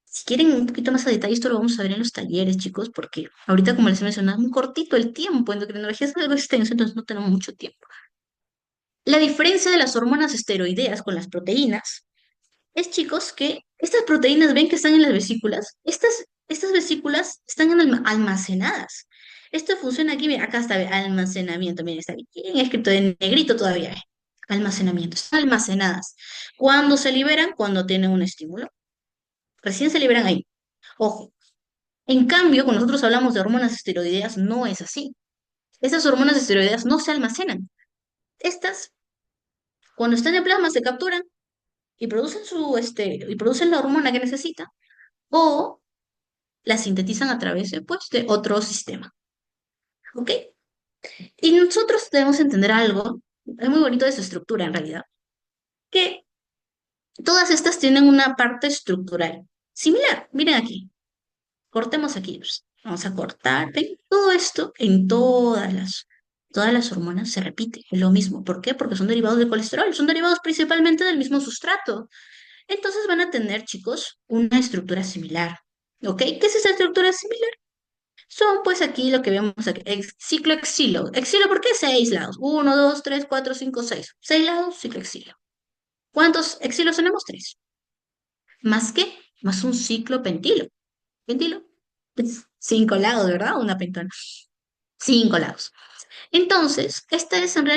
Speaker 1: Si quieren un poquito más a detalle, esto lo vamos a ver en los talleres, chicos, porque ahorita, como les he mencionado, es muy cortito el tiempo. Endocrinología es algo extenso, entonces no tenemos mucho tiempo. La diferencia de las hormonas esteroideas con las proteínas es, chicos, que estas proteínas ven que están en las vesículas. Estas vesículas están almacenadas. Esto funciona aquí, mira, acá está, ve, almacenamiento, miren, está bien escrito en negrito todavía, ve. Almacenamiento, están almacenadas. ¿Cuándo se liberan? Cuando tienen un estímulo. Recién se liberan ahí. Ojo. En cambio, cuando nosotros hablamos de hormonas esteroideas, no es así. Estas hormonas esteroideas no se almacenan. Estas, cuando están en plasma, se capturan y producen y producen la hormona que necesitan o la sintetizan a través de otro sistema. ¿Ok? Y nosotros debemos entender algo, es muy bonito de su estructura en realidad, que todas estas tienen una parte estructural similar. Miren aquí, cortemos aquí. Pues. Vamos a cortar. ¿Ven? Todo esto en todas las hormonas se repite. Es lo mismo. ¿Por qué? Porque son derivados del colesterol. Son derivados principalmente del mismo sustrato. Entonces van a tener, chicos, una estructura similar. ¿Ok? ¿Qué es esa estructura similar? Son pues aquí lo que vemos aquí, ciclo exilo. Exilo, ¿por qué? 6 lados. Uno, 2, 3, 4, 5, 6. 6 lados, ciclo exilo. ¿Cuántos exilos tenemos? Tres. ¿Más qué? Más un ciclo pentilo. ¿Pentilo? 5 lados, ¿verdad? Una pentona. 5 lados. Entonces, esta es una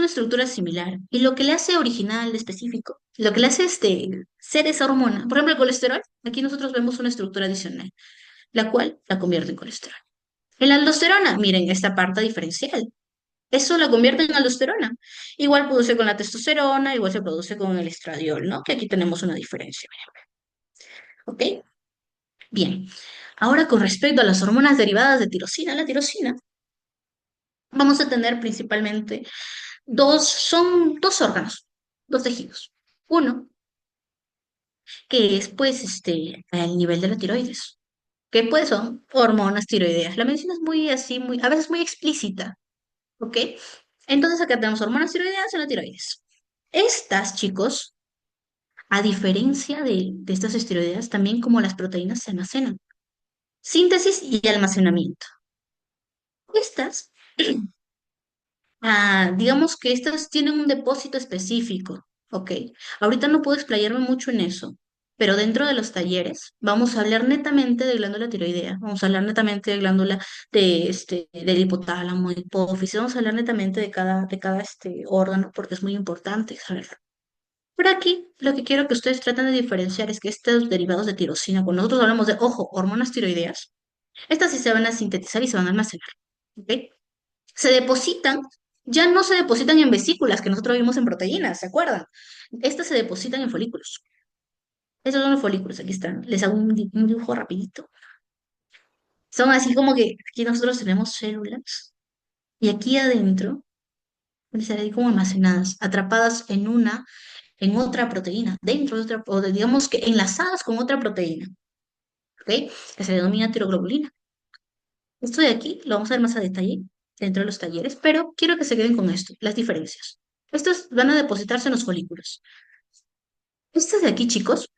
Speaker 1: estructura similar. Y lo que le hace original, específico, lo que le hace ser esa hormona, por ejemplo, el colesterol, aquí nosotros vemos una estructura adicional, la cual la convierte en colesterol. En la aldosterona, miren esta parte diferencial. Eso la convierte en aldosterona. Igual produce con la testosterona, igual se produce con el estradiol, ¿no? Que aquí tenemos una diferencia. ¿Ok? Bien. Ahora, con respecto a las hormonas derivadas de tirosina, la tirosina, vamos a tener principalmente son dos órganos, dos tejidos. Uno, que es pues al nivel de la tiroides, que pues son hormonas tiroideas. La medicina es muy así, a veces muy explícita, ¿ok? Entonces acá tenemos hormonas tiroideas en la tiroides. Estas, chicos, a diferencia de estas esteroideas, también como las proteínas se almacenan. Síntesis y almacenamiento. Estas digamos que estas tienen un depósito específico, ¿ok? Ahorita no puedo explayarme mucho en eso, pero dentro de los talleres vamos a hablar netamente de glándula tiroidea, vamos a hablar netamente de glándula del hipotálamo, hipófisis, vamos a hablar netamente de cada órgano porque es muy importante saberlo. Pero aquí lo que quiero que ustedes traten de diferenciar es que estos derivados de tirosina, cuando nosotros hablamos de, ojo, hormonas tiroideas, estas sí se van a sintetizar y se van a almacenar, ¿ok? Se depositan, ya no se depositan en vesículas que nosotros vimos en proteínas, ¿se acuerdan? Estas se depositan en folículos. Esos son los folículos, aquí están. Les hago un dibujo rapidito. Son así como que aquí nosotros tenemos células Y aquí adentro van a estar ahí como almacenadas, atrapadas en otra proteína, dentro de otra, digamos que enlazadas con otra proteína, ¿ok? Que se denomina tiroglobulina. Esto de aquí lo vamos a ver más a detalle dentro de los talleres, pero quiero que se queden con esto, las diferencias. Estas van a depositarse en los folículos. Estas de aquí, chicos,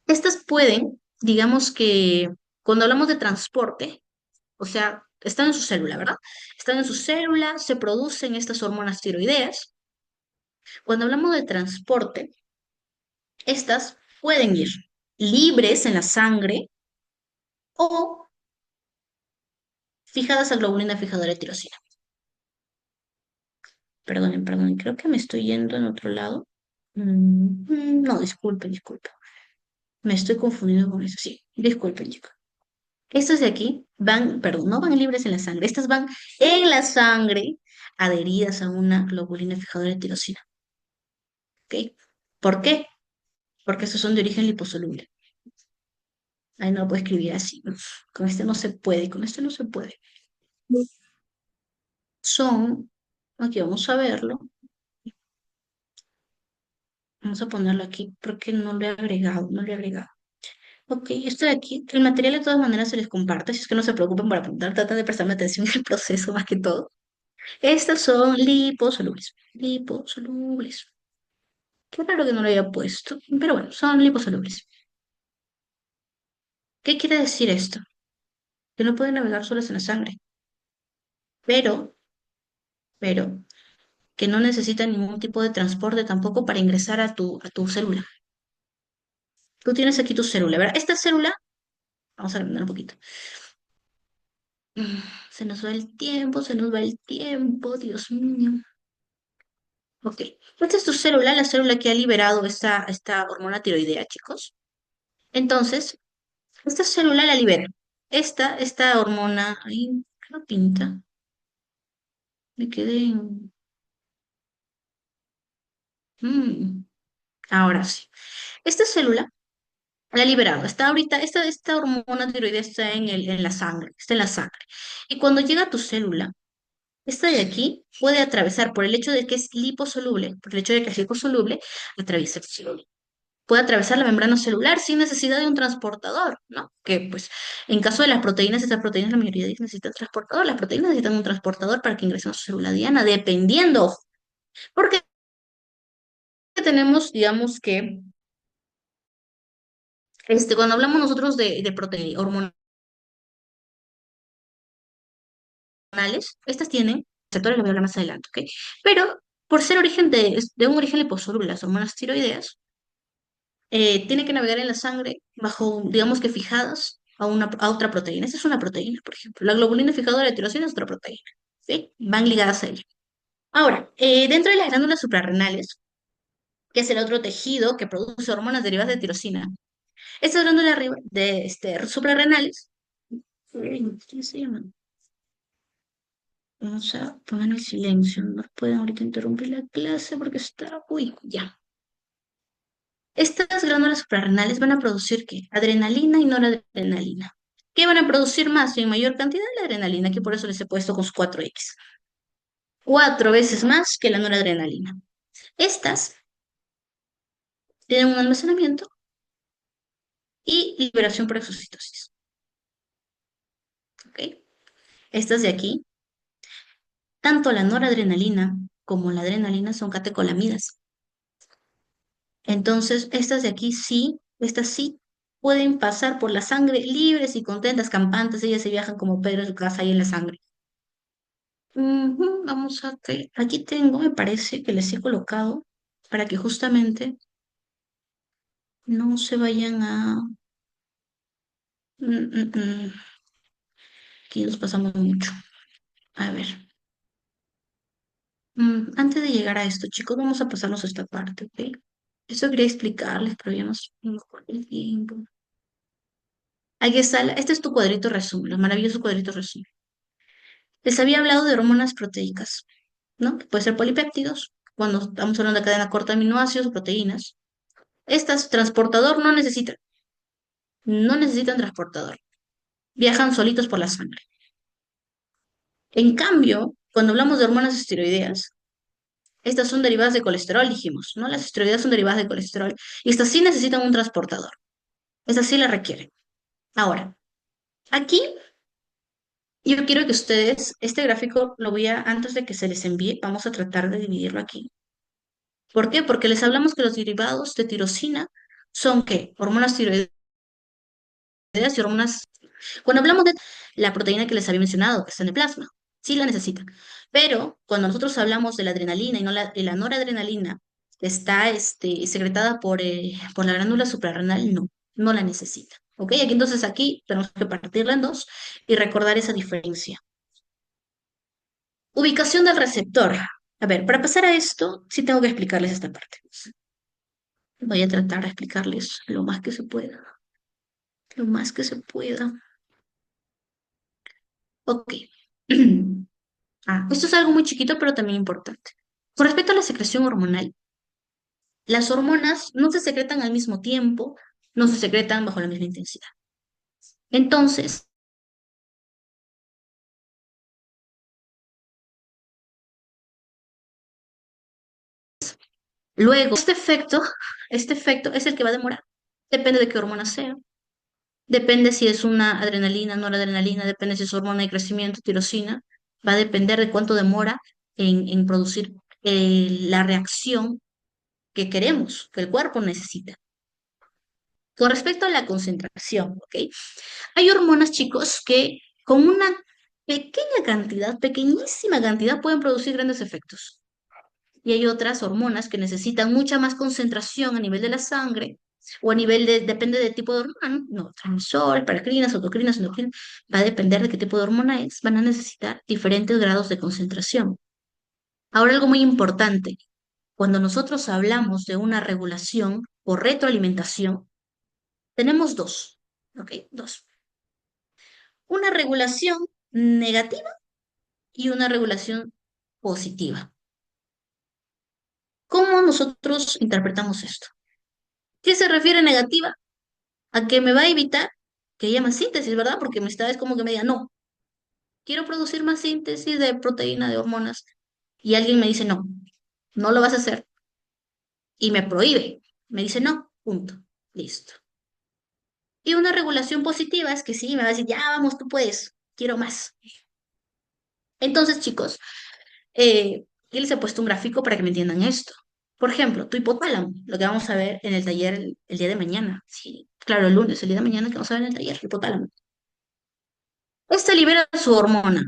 Speaker 1: estas pueden, digamos que cuando hablamos de transporte, o sea, están en su célula, ¿verdad? Están en su célula, se producen estas hormonas tiroideas. Cuando hablamos de transporte, estas pueden ir libres en la sangre o fijadas a globulina fijadora de tirosina. Perdonen, creo que me estoy yendo en otro lado. No, disculpen. Me estoy confundiendo con eso. Sí, disculpen, chicos. Estas de aquí van, perdón, no van libres en la sangre. Estas van en la sangre adheridas a una globulina fijadora de tirosina. ¿Ok? ¿Por qué? Porque estos son de origen liposoluble. Ahí no lo puedo escribir así. Con este no se puede, con este no se puede. Son, aquí vamos a verlo. Vamos a ponerlo aquí porque no lo he agregado, no lo he agregado. Ok, esto de aquí, el material de todas maneras se les comparte, si es que no se preocupen por apuntar, tratan de prestarme atención en el proceso más que todo. Estas son liposolubles, liposolubles. Qué raro que no lo haya puesto, pero bueno, son liposolubles. ¿Qué quiere decir esto? Que no pueden navegar solas en la sangre, pero, pero, que no necesitan ningún tipo de transporte tampoco para ingresar a tu célula. Tú tienes aquí tu célula, ¿verdad? Esta célula, vamos a agrandar un poquito. Se nos va el tiempo, se nos va el tiempo, Dios mío. Ok, esta es tu célula, la célula que ha liberado esta hormona tiroidea, chicos. Entonces, esta célula la libera. Esta hormona, ahí, ¿qué no pinta? Me quedé en... mm, ahora sí. Esta célula la ha liberado. Está ahorita, esta hormona tiroidea está en la sangre, está en la sangre. Y cuando llega a tu célula, esta de aquí puede atravesar, por el hecho de que es liposoluble, por el hecho de que es liposoluble, atraviesa el célula. Puede atravesar la membrana celular sin necesidad de un transportador, ¿no? Que pues en caso de las proteínas, esas proteínas la mayoría de ellas necesitan transportador, las proteínas necesitan un transportador para que ingresen a su célula diana, dependiendo, porque tenemos, digamos que, cuando hablamos nosotros de proteínas hormonales, estas tienen receptores, lo voy a hablar más adelante, ¿ok? Pero por ser origen de un origen liposoluble, las hormonas tiroideas, tienen que navegar en la sangre bajo, digamos que fijadas a otra proteína. Esa es una proteína, por ejemplo. La globulina fijadora de tirosina es otra proteína. ¿Sí? Van ligadas a ella. Ahora, dentro de las glándulas suprarrenales, que es el otro tejido que produce hormonas derivadas de tirosina, estas glándulas suprarrenales, ¿qué se llaman? Vamos a poner el silencio. No pueden ahorita interrumpir la clase porque está... Uy, ya. Estas glándulas suprarrenales van a producir ¿qué? Adrenalina y noradrenalina. ¿Qué van a producir más y en mayor cantidad? La adrenalina, que por eso les he puesto con su 4X. 4 veces más que la noradrenalina. Estas tienen un almacenamiento y liberación por exocitosis. ¿Ok? Estas de aquí, tanto la noradrenalina como la adrenalina son catecolamidas. Entonces, estas sí pueden pasar por la sangre libres y contentas, campantes, ellas se viajan como Pedro en su casa ahí en la sangre. Ujú, vamos a que aquí tengo, me parece que les he colocado para que justamente no se vayan a... mm, mm, mm, aquí nos pasamos mucho. A ver, antes de llegar a esto, chicos, vamos a pasarnos a esta parte, ¿ok? Eso quería explicarles, pero ya no me acuerdo el tiempo. Aquí está, este es tu cuadrito resumen, el maravilloso cuadrito resumen. Les había hablado de hormonas proteicas, ¿no? Que puede ser polipéptidos, cuando estamos hablando de cadena corta de aminoácidos o proteínas. Estas transportador no necesitan transportador. Viajan solitos por la sangre. En cambio, cuando hablamos de hormonas esteroideas, estas son derivadas de colesterol, dijimos, ¿no? Las esteroideas son derivadas de colesterol y estas sí necesitan un transportador. Estas sí la requieren. Ahora, aquí yo quiero que ustedes, este gráfico lo voy a, antes de que se les envíe, vamos a tratar de dividirlo aquí. ¿Por qué? Porque les hablamos que los derivados de tirosina son ¿qué? Hormonas tiroideas y hormonas. Cuando hablamos de la proteína que les había mencionado, que está en el plasma, sí la necesitan. Pero cuando nosotros hablamos de la adrenalina y no y la noradrenalina, que está secretada por la glándula suprarrenal, no, no la necesita. ¿Ok? Aquí, entonces aquí tenemos que partirla en dos y recordar esa diferencia. Ubicación del receptor. A ver, para pasar a esto, sí tengo que explicarles esta parte. Voy a tratar de explicarles lo más que se pueda. Lo más que se pueda. Ok. Esto es algo muy chiquito, pero también importante. Con respecto a la secreción hormonal, las hormonas no se secretan al mismo tiempo, no se secretan bajo la misma intensidad. Entonces, luego, este efecto es el que va a demorar. Depende de qué hormona sea. Depende si es una adrenalina, noradrenalina, depende si es hormona de crecimiento, tirosina. Va a depender de cuánto demora en producir la reacción que queremos, que el cuerpo necesita. Con respecto a la concentración, ¿ok? Hay hormonas, chicos, que con una pequeña cantidad, pequeñísima cantidad, pueden producir grandes efectos. Y hay otras hormonas que necesitan mucha más concentración a nivel de la sangre o a nivel de, depende del tipo de hormona, no, transmisor, paracrinas, autocrinas, endocrinas, va a depender de qué tipo de hormona es, van a necesitar diferentes grados de concentración. Ahora, algo muy importante, cuando nosotros hablamos de una regulación o retroalimentación, tenemos dos, ¿ok? Dos. Una regulación negativa y una regulación positiva. ¿Cómo nosotros interpretamos esto? ¿Qué se refiere negativa? A que me va a evitar que haya más síntesis, ¿verdad? Porque me está, es como que me diga, no, quiero producir más síntesis de proteína, de hormonas. Y alguien me dice, no, no lo vas a hacer. Y me prohíbe. Me dice, no, punto. Listo. Y una regulación positiva es que sí, me va a decir, ya vamos, tú puedes, quiero más. Entonces, chicos, aquí les he puesto un gráfico para que me entiendan esto. Por ejemplo, tu hipotálamo, lo que vamos a ver en el taller el día de mañana. Sí, claro, el lunes, el día de mañana que vamos a ver en el taller, hipotálamo. Este libera su hormona.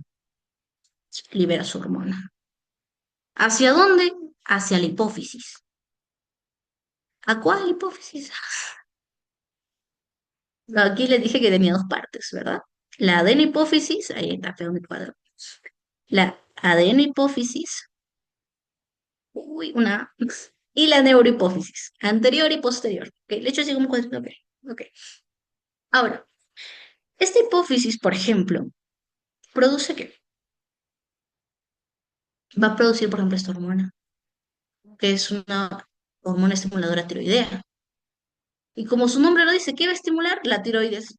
Speaker 1: ¿Hacia dónde? Hacia la hipófisis. ¿A cuál hipófisis? Aquí les dije que tenía dos partes, ¿verdad? La adenohipófisis, ahí está feo mi cuadro. La adenohipófisis, uy, una, y la neurohipófisis, anterior y posterior. Ok, le hecho así como cuadrito, ok. Ok. Ahora, esta hipófisis, por ejemplo, produce qué? Va a producir, por ejemplo, esta hormona, que es una hormona estimuladora tiroidea. Y como su nombre lo dice, ¿qué va a estimular? La tiroides.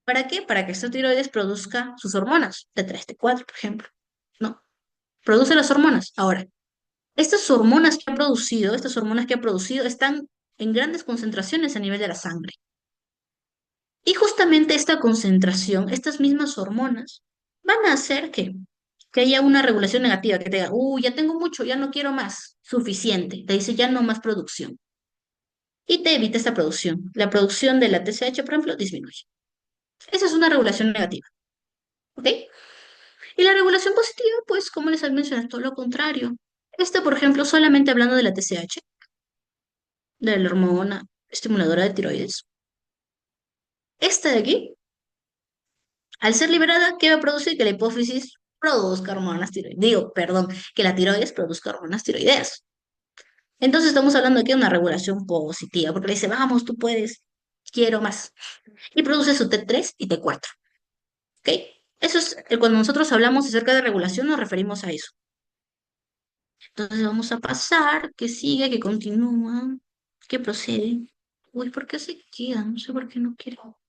Speaker 1: ¿Para qué? Para que esta tiroides produzca sus hormonas, T3, T4, por ejemplo. No, produce las hormonas. Ahora, estas hormonas que ha producido, están en grandes concentraciones a nivel de la sangre. Y justamente esta concentración, estas mismas hormonas, van a hacer que haya una regulación negativa, que te diga, ya tengo mucho, ya no quiero más, suficiente. Te dice ya no más producción. Y te evita esta producción. La producción de la TSH, por ejemplo, disminuye. Esa es una regulación negativa. ¿Ok? Y la regulación positiva, pues, como les mencioné, todo lo contrario. Esta, por ejemplo, solamente hablando de la TSH, de la hormona estimuladora de tiroides. Esta de aquí, al ser liberada, ¿qué va a producir? Que la hipófisis produzca hormonas tiroides. Digo, perdón, que la tiroides produzca hormonas tiroideas. Entonces estamos hablando aquí de una regulación positiva, porque le dice, vamos, tú puedes, quiero más. Y produce su T3 y T4. ¿Ok? Eso es, cuando nosotros hablamos acerca de regulación, nos referimos a eso. Entonces vamos a pasar, que sigue, que continúa, que procede. Uy, ¿por qué se queda? No sé por qué no quiero.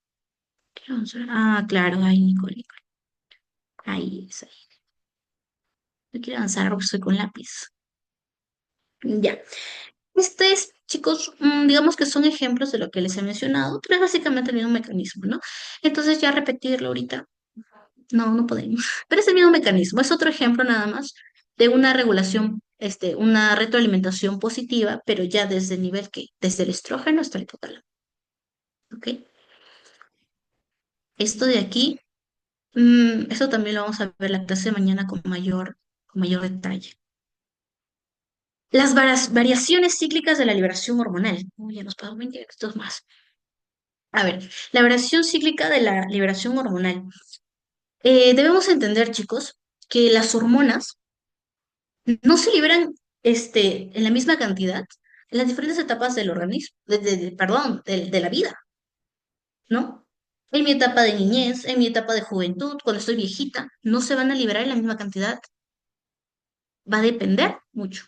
Speaker 1: Quiero avanzar. Ah, claro, ahí, Nicole, Nicole. Ahí es, ahí. No quiero avanzar porque estoy con lápiz. Ya. Este es, chicos, digamos que son ejemplos de lo que les he mencionado, pero es básicamente el mismo mecanismo, ¿no? Entonces ya repetirlo ahorita, no, no podemos. Pero es el mismo mecanismo, es otro ejemplo nada más de una regulación, una retroalimentación positiva, pero ya desde el nivel que, desde el estrógeno hasta el hipotálamo, ¿ok? Esto de aquí, esto también lo vamos a ver la clase de mañana con mayor detalle. Las variaciones cíclicas de la liberación hormonal. Uy, ya nos pasamos 20 minutos más. A ver, la variación cíclica de la liberación hormonal. Debemos entender, chicos, que las hormonas no se liberan en la misma cantidad en las diferentes etapas del organismo, perdón, de la vida, ¿no? En mi etapa de niñez, en mi etapa de juventud, cuando estoy viejita, no se van a liberar en la misma cantidad. Va a depender mucho.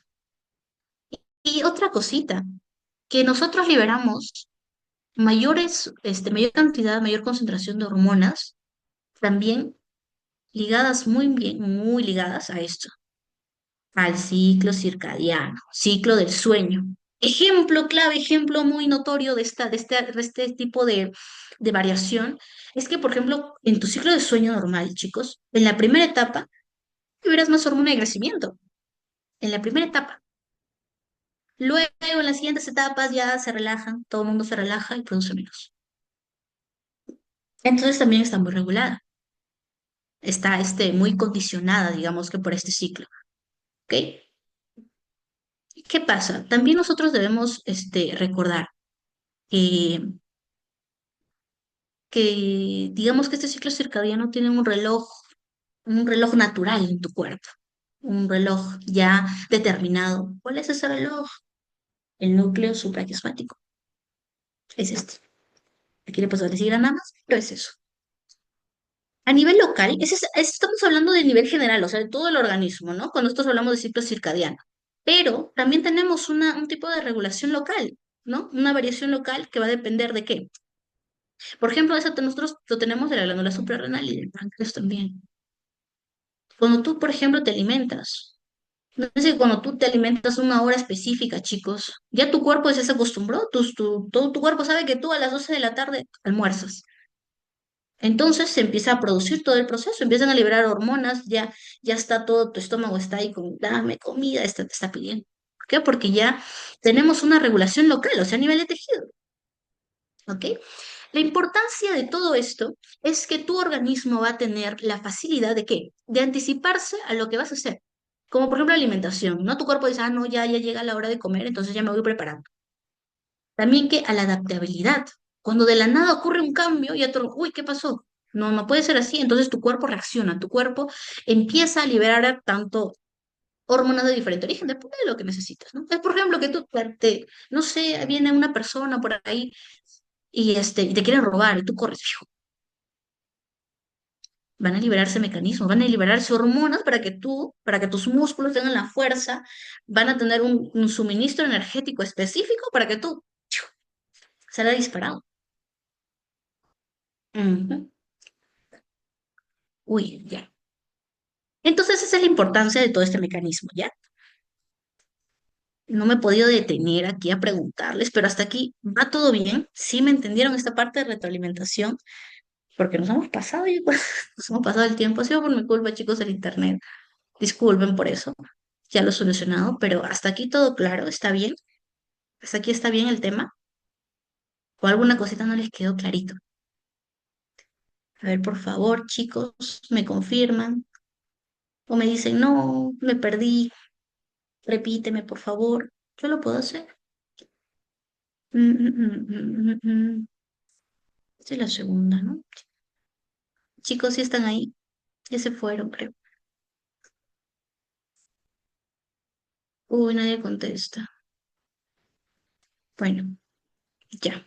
Speaker 1: Y otra cosita, que nosotros liberamos mayor cantidad, mayor concentración de hormonas, también ligadas muy bien, muy ligadas a esto, al ciclo circadiano, ciclo del sueño. Ejemplo clave, ejemplo muy notorio de este tipo de variación, es que, por ejemplo, en tu ciclo de sueño normal, chicos, en la primera etapa, liberas más hormona de crecimiento, en la primera etapa. Luego, en las siguientes etapas ya se relajan, todo el mundo se relaja y produce menos. Entonces también está muy regulada, está muy condicionada, digamos que por este ciclo, ¿ok? ¿Qué pasa? También nosotros debemos recordar que, digamos que este ciclo circadiano tiene un reloj natural en tu cuerpo, un reloj ya determinado. ¿Cuál es ese reloj? El núcleo supraquiasmático. Es este. Aquí le puedo decir nada más, pero es eso. A nivel local, estamos hablando de nivel general, o sea, de todo el organismo, ¿no? Cuando nosotros hablamos de ciclo circadiano. Pero también tenemos un tipo de regulación local, ¿no? Una variación local que va a depender de qué. Por ejemplo, eso nosotros lo tenemos de la glándula suprarrenal y del páncreas también. Cuando tú, por ejemplo, te alimentas, no es que cuando tú te alimentas una hora específica, chicos, ya tu cuerpo ya se acostumbró, todo tu cuerpo sabe que tú a las 12 de la tarde almuerzas. Entonces se empieza a producir todo el proceso, empiezan a liberar hormonas, ya está todo, tu estómago está ahí con, dame comida, te está pidiendo. ¿Por qué? Porque ya tenemos una regulación local, o sea, a nivel de tejido, ¿ok? La importancia de todo esto es que tu organismo va a tener la facilidad de qué? De anticiparse a lo que vas a hacer. Como por ejemplo la alimentación, ¿no? Tu cuerpo dice, ah, no, ya llega la hora de comer, entonces ya me voy preparando. También que a la adaptabilidad. Cuando de la nada ocurre un cambio, ya tú, uy, ¿qué pasó? No, no puede ser así. Entonces tu cuerpo reacciona, tu cuerpo empieza a liberar tanto hormonas de diferente origen, depende de lo que necesitas, ¿no? Es por ejemplo que tú, no sé, viene una persona por ahí y te quieren robar y tú corres, ¡fiu! Van a liberarse mecanismos, van a liberarse hormonas para que tus músculos tengan la fuerza, van a tener un suministro energético específico para que tú ¡fiu! Salga disparado. Ujú. Uy, ya. Entonces esa es la importancia de todo este mecanismo, ¿ya? No me he podido detener aquí a preguntarles, pero hasta aquí va todo bien. Sí me entendieron esta parte de retroalimentación, porque nos hemos pasado, nos hemos pasado el tiempo. Ha sido por mi culpa, chicos, del internet. Disculpen por eso. Ya lo he solucionado, pero hasta aquí todo claro, está bien. Hasta aquí está bien el tema. O alguna cosita no les quedó clarito. A ver, por favor, chicos, me confirman. O me dicen, no, me perdí. Repíteme, por favor. Yo lo puedo hacer. Mm, mm, mm, mm, mm, mm. Esta es la segunda, ¿no? Chicos, sí están ahí. Ya se fueron, creo. Uy, nadie contesta. Bueno, ya.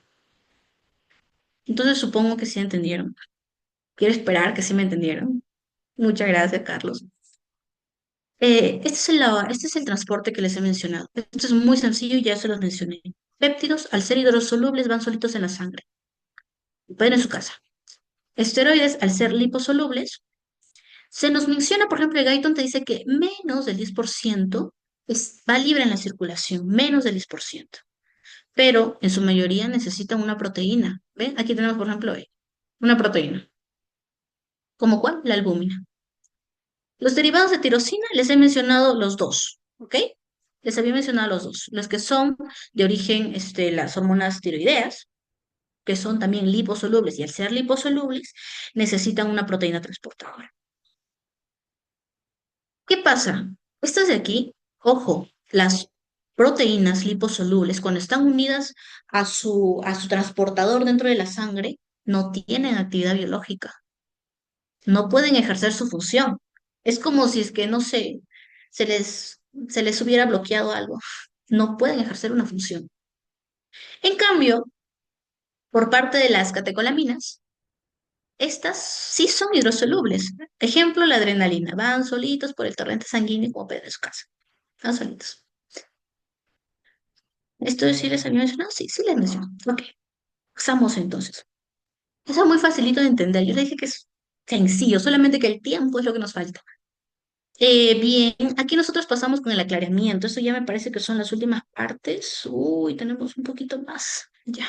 Speaker 1: Entonces supongo que sí entendieron. Quiero esperar que sí me entendieron. Muchas gracias, Carlos. Este es el transporte que les he mencionado. Esto es muy sencillo y ya se los mencioné. Péptidos, al ser hidrosolubles, van solitos en la sangre. Pueden en su casa. Esteroides, al ser liposolubles, Se nos menciona, por ejemplo, el Guyton te dice que menos del 10% va libre en la circulación, menos del 10%, pero en su mayoría necesitan una proteína. ¿Ven? Aquí tenemos, por ejemplo, una proteína. ¿Como cuál? La albúmina. Los derivados de tirosina les he mencionado los dos, ¿ok? Les había mencionado los dos, los que son de origen, las hormonas tiroideas, que son también liposolubles, y al ser liposolubles necesitan una proteína transportadora. ¿Qué pasa? Estas de aquí, ojo, las proteínas liposolubles, cuando están unidas a su transportador dentro de la sangre, no tienen actividad biológica, no pueden ejercer su función. Es como si es que, no sé, se les, se les hubiera bloqueado algo. No pueden ejercer una función. En cambio, por parte de las catecolaminas, estas sí son hidrosolubles. Ejemplo, la adrenalina. Van solitos por el torrente sanguíneo como Pedro de su casa. Van solitos. ¿Esto sí les había mencionado? Sí, sí les menciono. Ok, pasamos entonces. Eso es muy facilito de entender. Yo le dije que es sencillo, solamente que el tiempo es lo que nos falta. Bien, aquí nosotros pasamos con el aclaramiento. Eso ya me parece que son las últimas partes. Uy, tenemos un poquito más. Ya.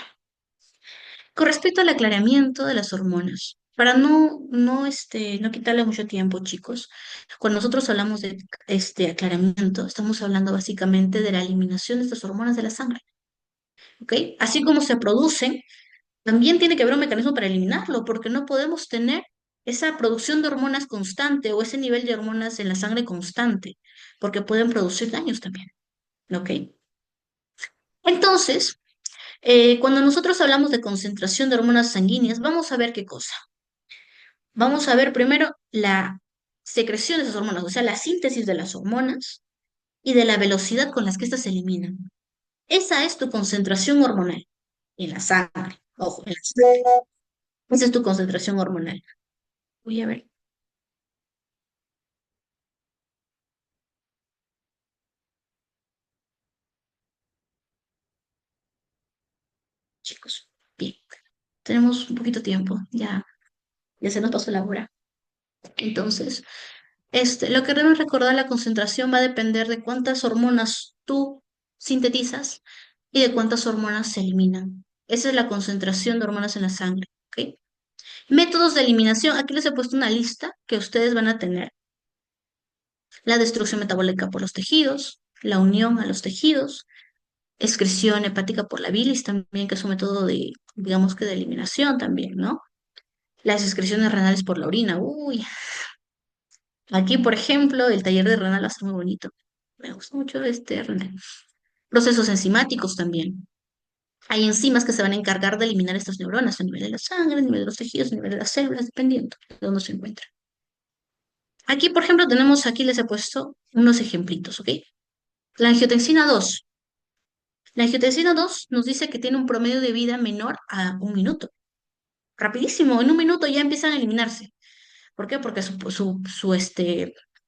Speaker 1: Con respecto al aclaramiento de las hormonas, para no quitarle mucho tiempo, chicos, cuando nosotros hablamos de este aclaramiento, estamos hablando básicamente de la eliminación de estas hormonas de la sangre, ¿ok? Así como se producen, también tiene que haber un mecanismo para eliminarlo, porque no podemos tener esa producción de hormonas constante o ese nivel de hormonas en la sangre constante, porque pueden producir daños también, ¿ok? Entonces, cuando nosotros hablamos de concentración de hormonas sanguíneas, vamos a ver qué cosa. Vamos a ver primero la secreción de esas hormonas, o sea, la síntesis de las hormonas y de la velocidad con las que éstas se eliminan. Esa es tu concentración hormonal en la sangre. Ojo, en la sangre. Esa es tu concentración hormonal. Voy a ver, chicos. Bien, tenemos un poquito de tiempo, ya se nos pasó la hora. Entonces, lo que debes recordar, la concentración va a depender de cuántas hormonas tú sintetizas y de cuántas hormonas se eliminan. Esa es la concentración de hormonas en la sangre, ¿ok? Métodos de eliminación, aquí les he puesto una lista que ustedes van a tener. La destrucción metabólica por los tejidos, la unión a los tejidos, excreción hepática por la bilis también, que es un método de, digamos que de eliminación también, ¿no? Las excreciones renales por la orina, uy, aquí, por ejemplo, el taller de renal va a ser muy bonito. Me gusta mucho este renal. Procesos enzimáticos también. Hay enzimas que se van a encargar de eliminar estas neuronas a nivel de la sangre, a nivel de los tejidos, a nivel de las células, dependiendo de dónde se encuentran. Aquí, por ejemplo, aquí les he puesto unos ejemplitos, ¿ok? La angiotensina 2. La angiotensina 2 nos dice que tiene un promedio de vida menor a un minuto. Rapidísimo, en un minuto ya empiezan a eliminarse. ¿Por qué? Porque su,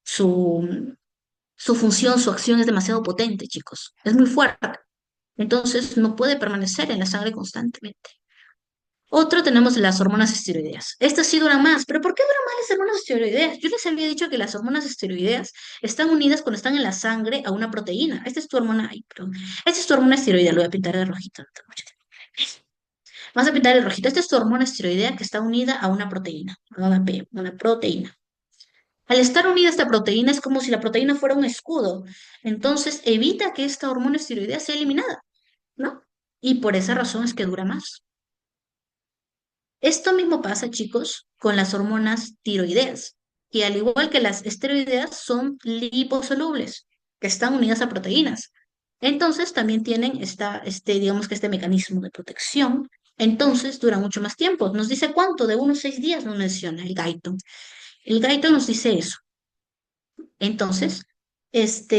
Speaker 1: su función, su acción es demasiado potente, chicos. Es muy fuerte. Entonces no puede permanecer en la sangre constantemente. Otro tenemos las hormonas esteroideas. Estas sí duran más, pero ¿por qué duran más las hormonas esteroideas? Yo les había dicho que las hormonas esteroideas están unidas cuando están en la sangre a una proteína. Esta es tu hormona, ay, perdón. Esta es tu hormona esteroidea, lo voy a pintar de rojito. No tengo mucho tiempo. Vas a pintar de rojito. Esta es tu hormona esteroidea que está unida a una proteína, a una proteína. Al estar unida a esta proteína es como si la proteína fuera un escudo. Entonces evita que esta hormona esteroidea sea eliminada, ¿no? Y por esa razón es que dura más. Esto mismo pasa, chicos, con las hormonas tiroideas, que al igual que las esteroideas son liposolubles, que están unidas a proteínas. Entonces también tienen digamos que este mecanismo de protección. Entonces dura mucho más tiempo. Nos dice cuánto, de unos 6 días nos menciona el Guyton. El Guyton nos dice eso. Entonces, esto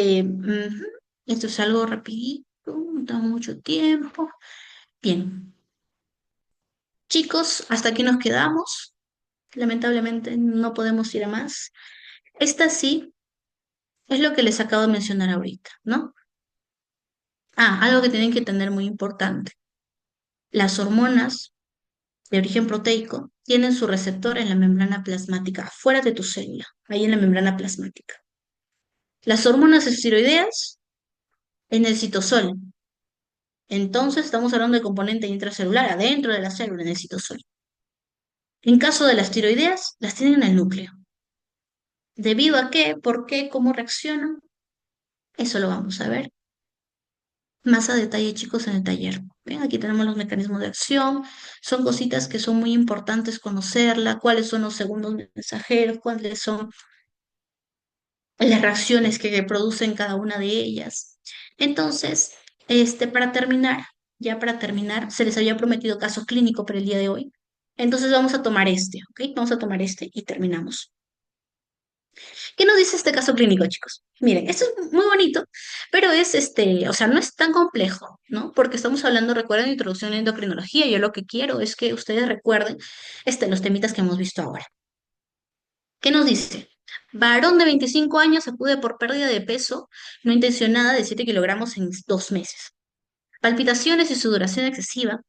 Speaker 1: es algo rapidito, no da mucho tiempo. Bien, chicos, hasta aquí nos quedamos. Lamentablemente no podemos ir a más. Esta sí es lo que les acabo de mencionar ahorita, ¿no? Ah, algo que tienen que tener muy importante. Las hormonas de origen proteico tienen su receptor en la membrana plasmática, fuera de tu célula, ahí en la membrana plasmática. Las hormonas esteroideas en el citosol. Entonces estamos hablando de componente intracelular, adentro de la célula, en el citosol. En caso de las tiroideas, las tienen en el núcleo. ¿Debido a qué? ¿Por qué? ¿Cómo reaccionan? Eso lo vamos a ver más a detalle, chicos, en el taller. Ven, aquí tenemos los mecanismos de acción. Son cositas que son muy importantes conocerla, cuáles son los segundos mensajeros, cuáles son las reacciones que producen cada una de ellas. Entonces, para terminar, ya para terminar, se les había prometido caso clínico para el día de hoy. Entonces vamos a tomar este, ¿ok? Vamos a tomar este y terminamos. ¿Qué nos dice este caso clínico, chicos? Miren, esto es muy bonito, pero es o sea, no es tan complejo, ¿no? Porque estamos hablando, recuerden, de introducción a la endocrinología. Yo lo que quiero es que ustedes recuerden los temitas que hemos visto ahora. ¿Qué nos dice? Varón de 25 años acude por pérdida de peso no intencionada de 7 kilogramos en 2 meses. Palpitaciones y sudoración excesiva.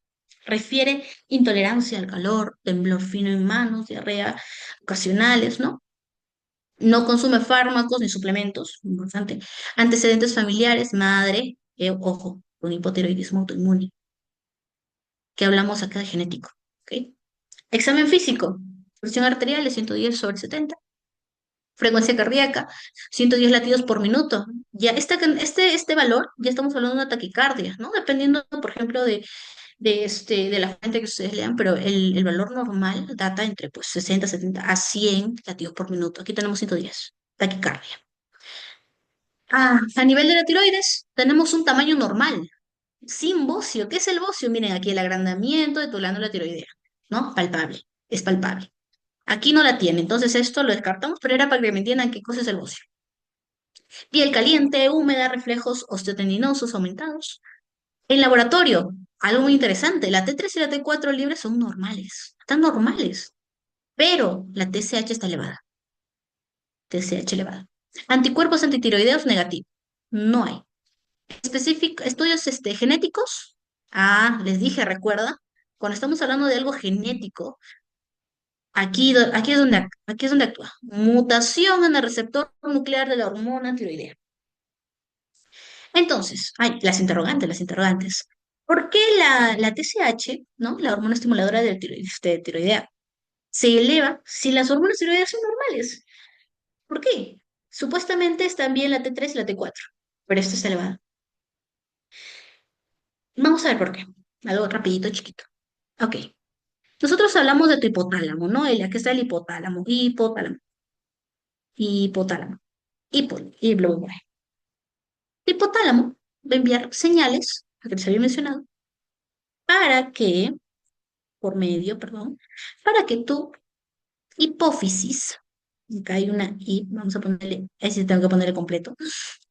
Speaker 1: Refiere intolerancia al calor, temblor fino en manos, diarrea ocasionales, ¿no? No consume fármacos ni suplementos, importante. Antecedentes familiares, madre, ojo, con hipotiroidismo autoinmune, que hablamos acá de genético, ¿ok? Examen físico, presión arterial de 110/70, frecuencia cardíaca, 110 latidos por minuto. Ya este valor, ya estamos hablando de una taquicardia, ¿no? Dependiendo, por ejemplo, de la fuente que ustedes lean, pero el valor normal data entre pues, 60, 70 a 100 latidos por minuto. Aquí tenemos 110, taquicardia. A nivel de la tiroides, tenemos un tamaño normal, sin bocio. ¿Qué es el bocio? Miren, aquí el agrandamiento de tu glándula tiroidea, ¿no? Palpable, es palpable. Aquí no la tiene, entonces esto lo descartamos, pero era para que me entiendan qué cosa es el bocio. Piel caliente, húmeda, reflejos osteotendinosos aumentados. En laboratorio, algo muy interesante, la T3 y la T4 libres son normales, están normales, pero la TSH está elevada, TSH elevada. Anticuerpos antitiroideos negativos, no hay. Estudios genéticos. Les dije, recuerda, cuando estamos hablando de algo genético, aquí es donde actúa. Mutación en el receptor nuclear de la hormona tiroidea. Entonces, las interrogantes, las interrogantes. ¿Por qué la TSH, ¿no? La hormona estimuladora de tiroidea, se eleva si las hormonas tiroideas son normales? ¿Por qué? Supuestamente están bien la T3 y la T4, pero esta está elevada. Vamos a ver por qué. Algo rapidito, chiquito. Ok. Nosotros hablamos de tu hipotálamo, ¿no? Aquí está el hipotálamo, hipotálamo, hipotálamo, y bla, bla, bla. El hipotálamo va a enviar señales, lo que les había mencionado, para que, por medio, perdón, para que tu hipófisis, acá hay una I, vamos a ponerle, ahí sí tengo que ponerle completo.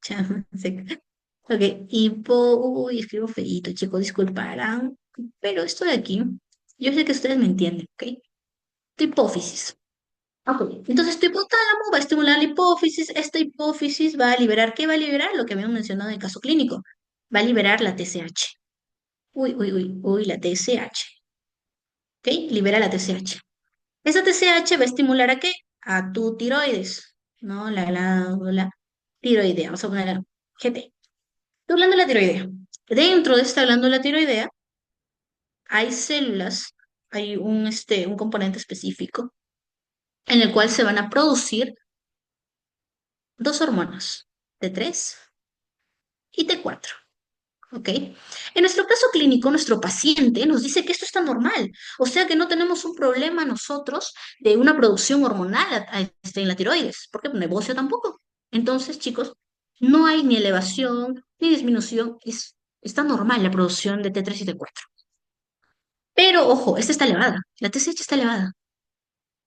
Speaker 1: Ya, ok, uy, escribo feíto, chicos, disculparán, pero esto de aquí, yo sé que ustedes me entienden, ¿ok? Tu hipófisis. Ok, entonces tu hipotálamo va a estimular la hipófisis. Esta hipófisis va a liberar, ¿qué va a liberar? Lo que habíamos mencionado en el caso clínico. Va a liberar la TSH. Uy, uy, uy, uy, la TSH. ¿Ok? Libera la TSH. Esa TSH va a estimular ¿a qué? A tu tiroides, ¿no? La glándula tiroidea. Vamos a poner GT. Tu glándula tiroidea. Dentro de esta glándula tiroidea hay células, hay un componente específico en el cual se van a producir dos hormonas, T3 y T4. ¿Ok? En nuestro caso clínico, nuestro paciente nos dice que esto está normal, o sea que no tenemos un problema nosotros de una producción hormonal en la tiroides, porque negocio tampoco. Entonces, chicos, no hay ni elevación ni disminución, está normal la producción de T3 y T4. Pero ojo, esta está elevada, la TSH está elevada.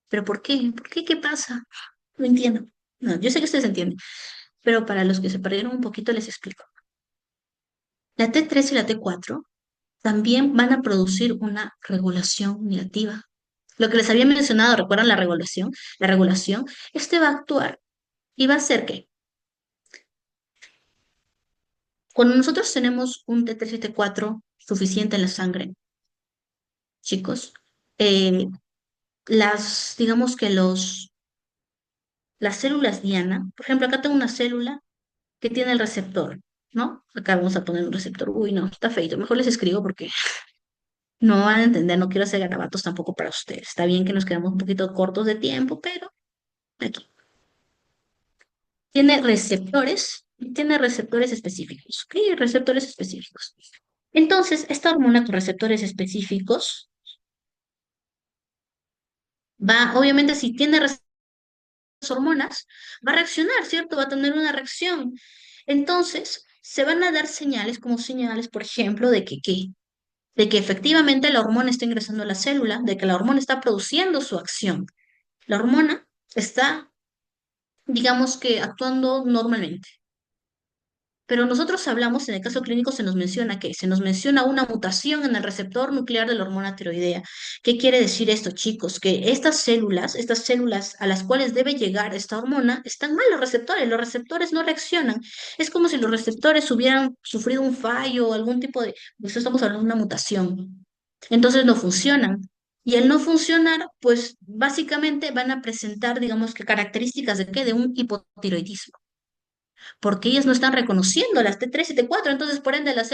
Speaker 1: ¿Pero por qué? ¿Por qué? ¿Qué pasa? No entiendo. No, yo sé que ustedes entienden, pero para los que se perdieron un poquito les explico. La T3 y la T4 también van a producir una regulación negativa. Lo que les había mencionado, ¿recuerdan la regulación? La regulación, va a actuar y va a hacer que cuando nosotros tenemos un T3 y T4 suficiente en la sangre, chicos, eh, digamos que las células diana, por ejemplo, acá tengo una célula que tiene el receptor, ¿no? Acá vamos a poner un receptor. Uy, no, está feito. Mejor les escribo porque no van a entender, no quiero hacer garabatos tampoco para ustedes. Está bien que nos quedamos un poquito cortos de tiempo, pero aquí tiene receptores específicos, ¿ok? Receptores específicos. Entonces, esta hormona con receptores específicos va, obviamente, si tiene hormonas, va a reaccionar, ¿cierto? Va a tener una reacción. Entonces, se van a dar señales como señales, por ejemplo, de que efectivamente la hormona está ingresando a la célula, de que la hormona está produciendo su acción. La hormona está, digamos que, actuando normalmente. Pero nosotros hablamos, en el caso clínico se nos menciona que se nos menciona una mutación en el receptor nuclear de la hormona tiroidea. ¿Qué quiere decir esto, chicos? Que estas células a las cuales debe llegar esta hormona, están mal los receptores no reaccionan. Es como si los receptores hubieran sufrido un fallo o algún tipo de, pues estamos hablando de una mutación. Entonces no funcionan. Y al no funcionar, pues básicamente van a presentar, digamos que características de qué? De un hipotiroidismo porque ellas no están reconociendo las T3 y T4, entonces por ende las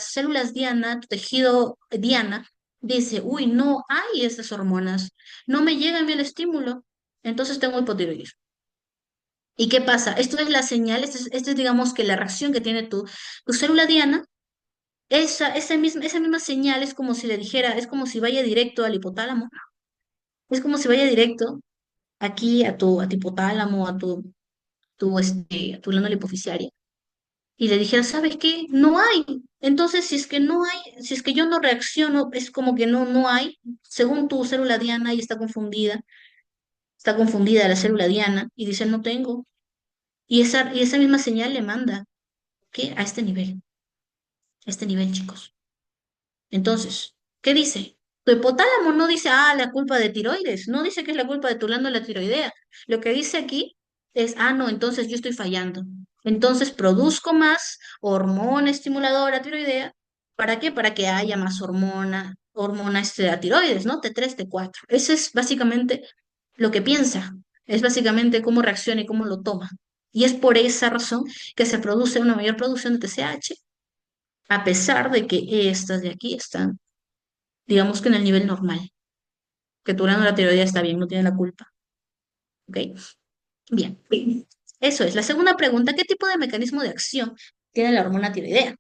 Speaker 1: células Diana, tu tejido Diana, dice, uy, no hay estas hormonas, no me llega a mí el estímulo, entonces tengo hipotiroidismo. ¿Y qué pasa? Esto es la señal, esto es digamos que la reacción que tiene tu célula Diana, esa misma señal es como si le dijera, es como si vaya directo al hipotálamo, es como si vaya directo aquí a tu hipotálamo, a tu glándula hipoficiaria y le dijera, ¿sabes qué? No hay. Entonces, si es que no hay, si es que yo no reacciono, es como que no hay. Según tu célula diana, y está confundida la célula diana y dice, no tengo. Y esa misma señal le manda, ¿qué? A este nivel, chicos. Entonces, ¿qué dice? Tu hipotálamo no dice, la culpa de tiroides, no dice que es la culpa de tu glándula tiroidea. Lo que dice aquí es, no, entonces yo estoy fallando. Entonces produzco más hormona estimuladora tiroidea. ¿Para qué? Para que haya más hormona la tiroides, ¿no? T3, T4. Ese es básicamente lo que piensa. Es básicamente cómo reacciona y cómo lo toma. Y es por esa razón que se produce una mayor producción de TSH a pesar de que estas de aquí están, digamos que en el nivel normal, que tu la tiroidea está bien, no tiene la culpa. ¿Ok? Bien. Eso es. La segunda pregunta, ¿qué tipo de mecanismo de acción tiene la hormona tiroidea?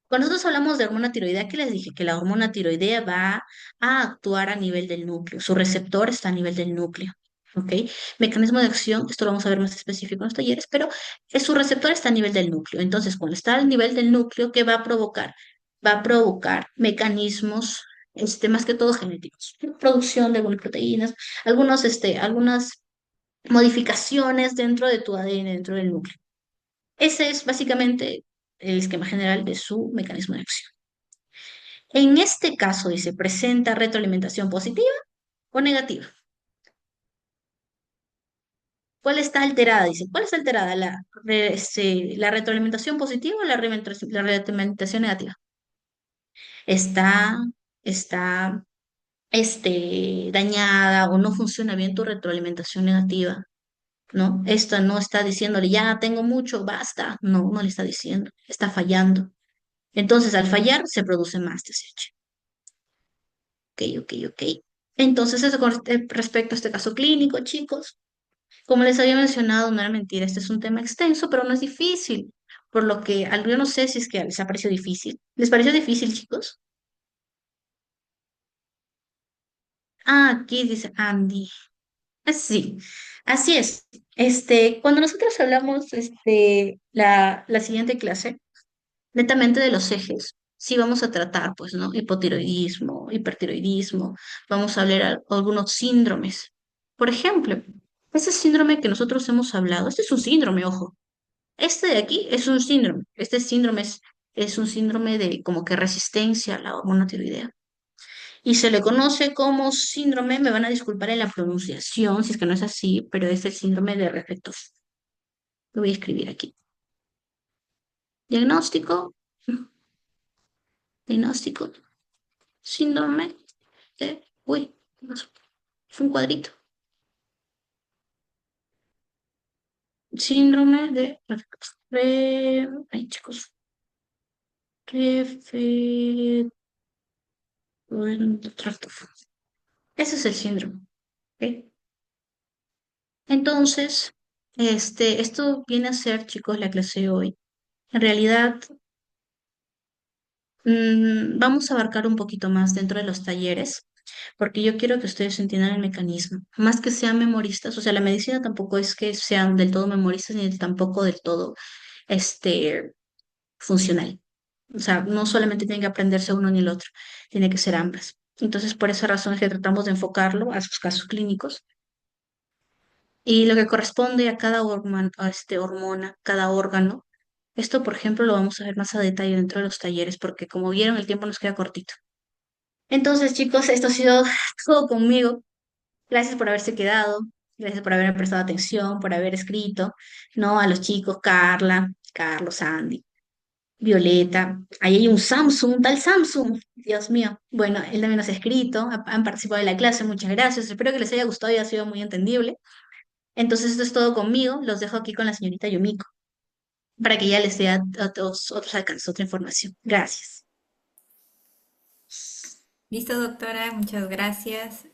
Speaker 1: Cuando nosotros hablamos de hormona tiroidea, ¿qué les dije? Que la hormona tiroidea va a actuar a nivel del núcleo. Su receptor está a nivel del núcleo. ¿Ok? Mecanismo de acción, esto lo vamos a ver más específico en los talleres, pero su receptor está a nivel del núcleo. Entonces, cuando está al nivel del núcleo, ¿qué va a provocar? Va a provocar mecanismos, más que todo genéticos. Producción de algunas proteínas, algunas modificaciones dentro de tu ADN, dentro del núcleo. Ese es básicamente el esquema general de su mecanismo de acción. En este caso, dice, presenta retroalimentación positiva o negativa. ¿Cuál está alterada? Dice, ¿cuál está alterada? La retroalimentación positiva o la retroalimentación negativa. Está, está, dañada o no funciona bien tu retroalimentación negativa, ¿no? Esta no está diciéndole, ya tengo mucho, basta. No, no le está diciendo, está fallando. Entonces, al fallar, se produce más TSH. Ok, ok, ok. Entonces, eso con respecto a este caso clínico, chicos. Como les había mencionado, no era mentira, este es un tema extenso, pero no es difícil. Por lo que, yo no sé si es que les ha parecido difícil. ¿Les pareció difícil, chicos? Aquí dice Andy. Sí, así es. Cuando nosotros hablamos, la siguiente clase, netamente de los ejes, sí vamos a tratar, pues, ¿no? Hipotiroidismo, hipertiroidismo, vamos a hablar algunos síndromes. Por ejemplo, ese síndrome que nosotros hemos hablado, este es un síndrome, ojo. Este de aquí es un síndrome. Este síndrome es un síndrome de como que resistencia a la hormona tiroidea. Y se le conoce como síndrome, me van a disculpar en la pronunciación, si es que no es así, pero es el síndrome de reflectos. Lo voy a escribir aquí. Diagnóstico, diagnóstico, síndrome de, uy, Es un cuadrito. Síndrome de... Ay, chicos. Refe- tracto. Ese es el síndrome. ¿Ok? Entonces, esto viene a ser, chicos, la clase de hoy. En realidad, vamos a abarcar un poquito más dentro de los talleres, porque yo quiero que ustedes entiendan el mecanismo. Más que sean memoristas, o sea, la medicina tampoco es que sean del todo memoristas ni tampoco del todo, este, funcional. O sea, no solamente tienen que aprenderse uno ni el otro, tiene que ser ambas. Entonces, por esa razón es que tratamos de enfocarlo a sus casos clínicos y lo que corresponde a cada hormona, cada órgano. Esto, por ejemplo, lo vamos a ver más a detalle dentro de los talleres, porque como vieron, el tiempo nos queda cortito. Entonces, chicos, esto ha sido todo conmigo. Gracias por haberse quedado, gracias por haber prestado atención, por haber escrito, ¿no? A los chicos, Carla, Carlos, Andy. Violeta, ahí hay un Samsung, un tal Samsung, Dios mío. Bueno, él también nos ha escrito, han participado de la clase, muchas gracias. Espero que les haya gustado y haya sido muy entendible. Entonces, esto es todo conmigo. Los dejo aquí con la señorita Yumiko para que ella les dé a otros alcances otra información. Gracias.
Speaker 2: Listo, doctora, muchas gracias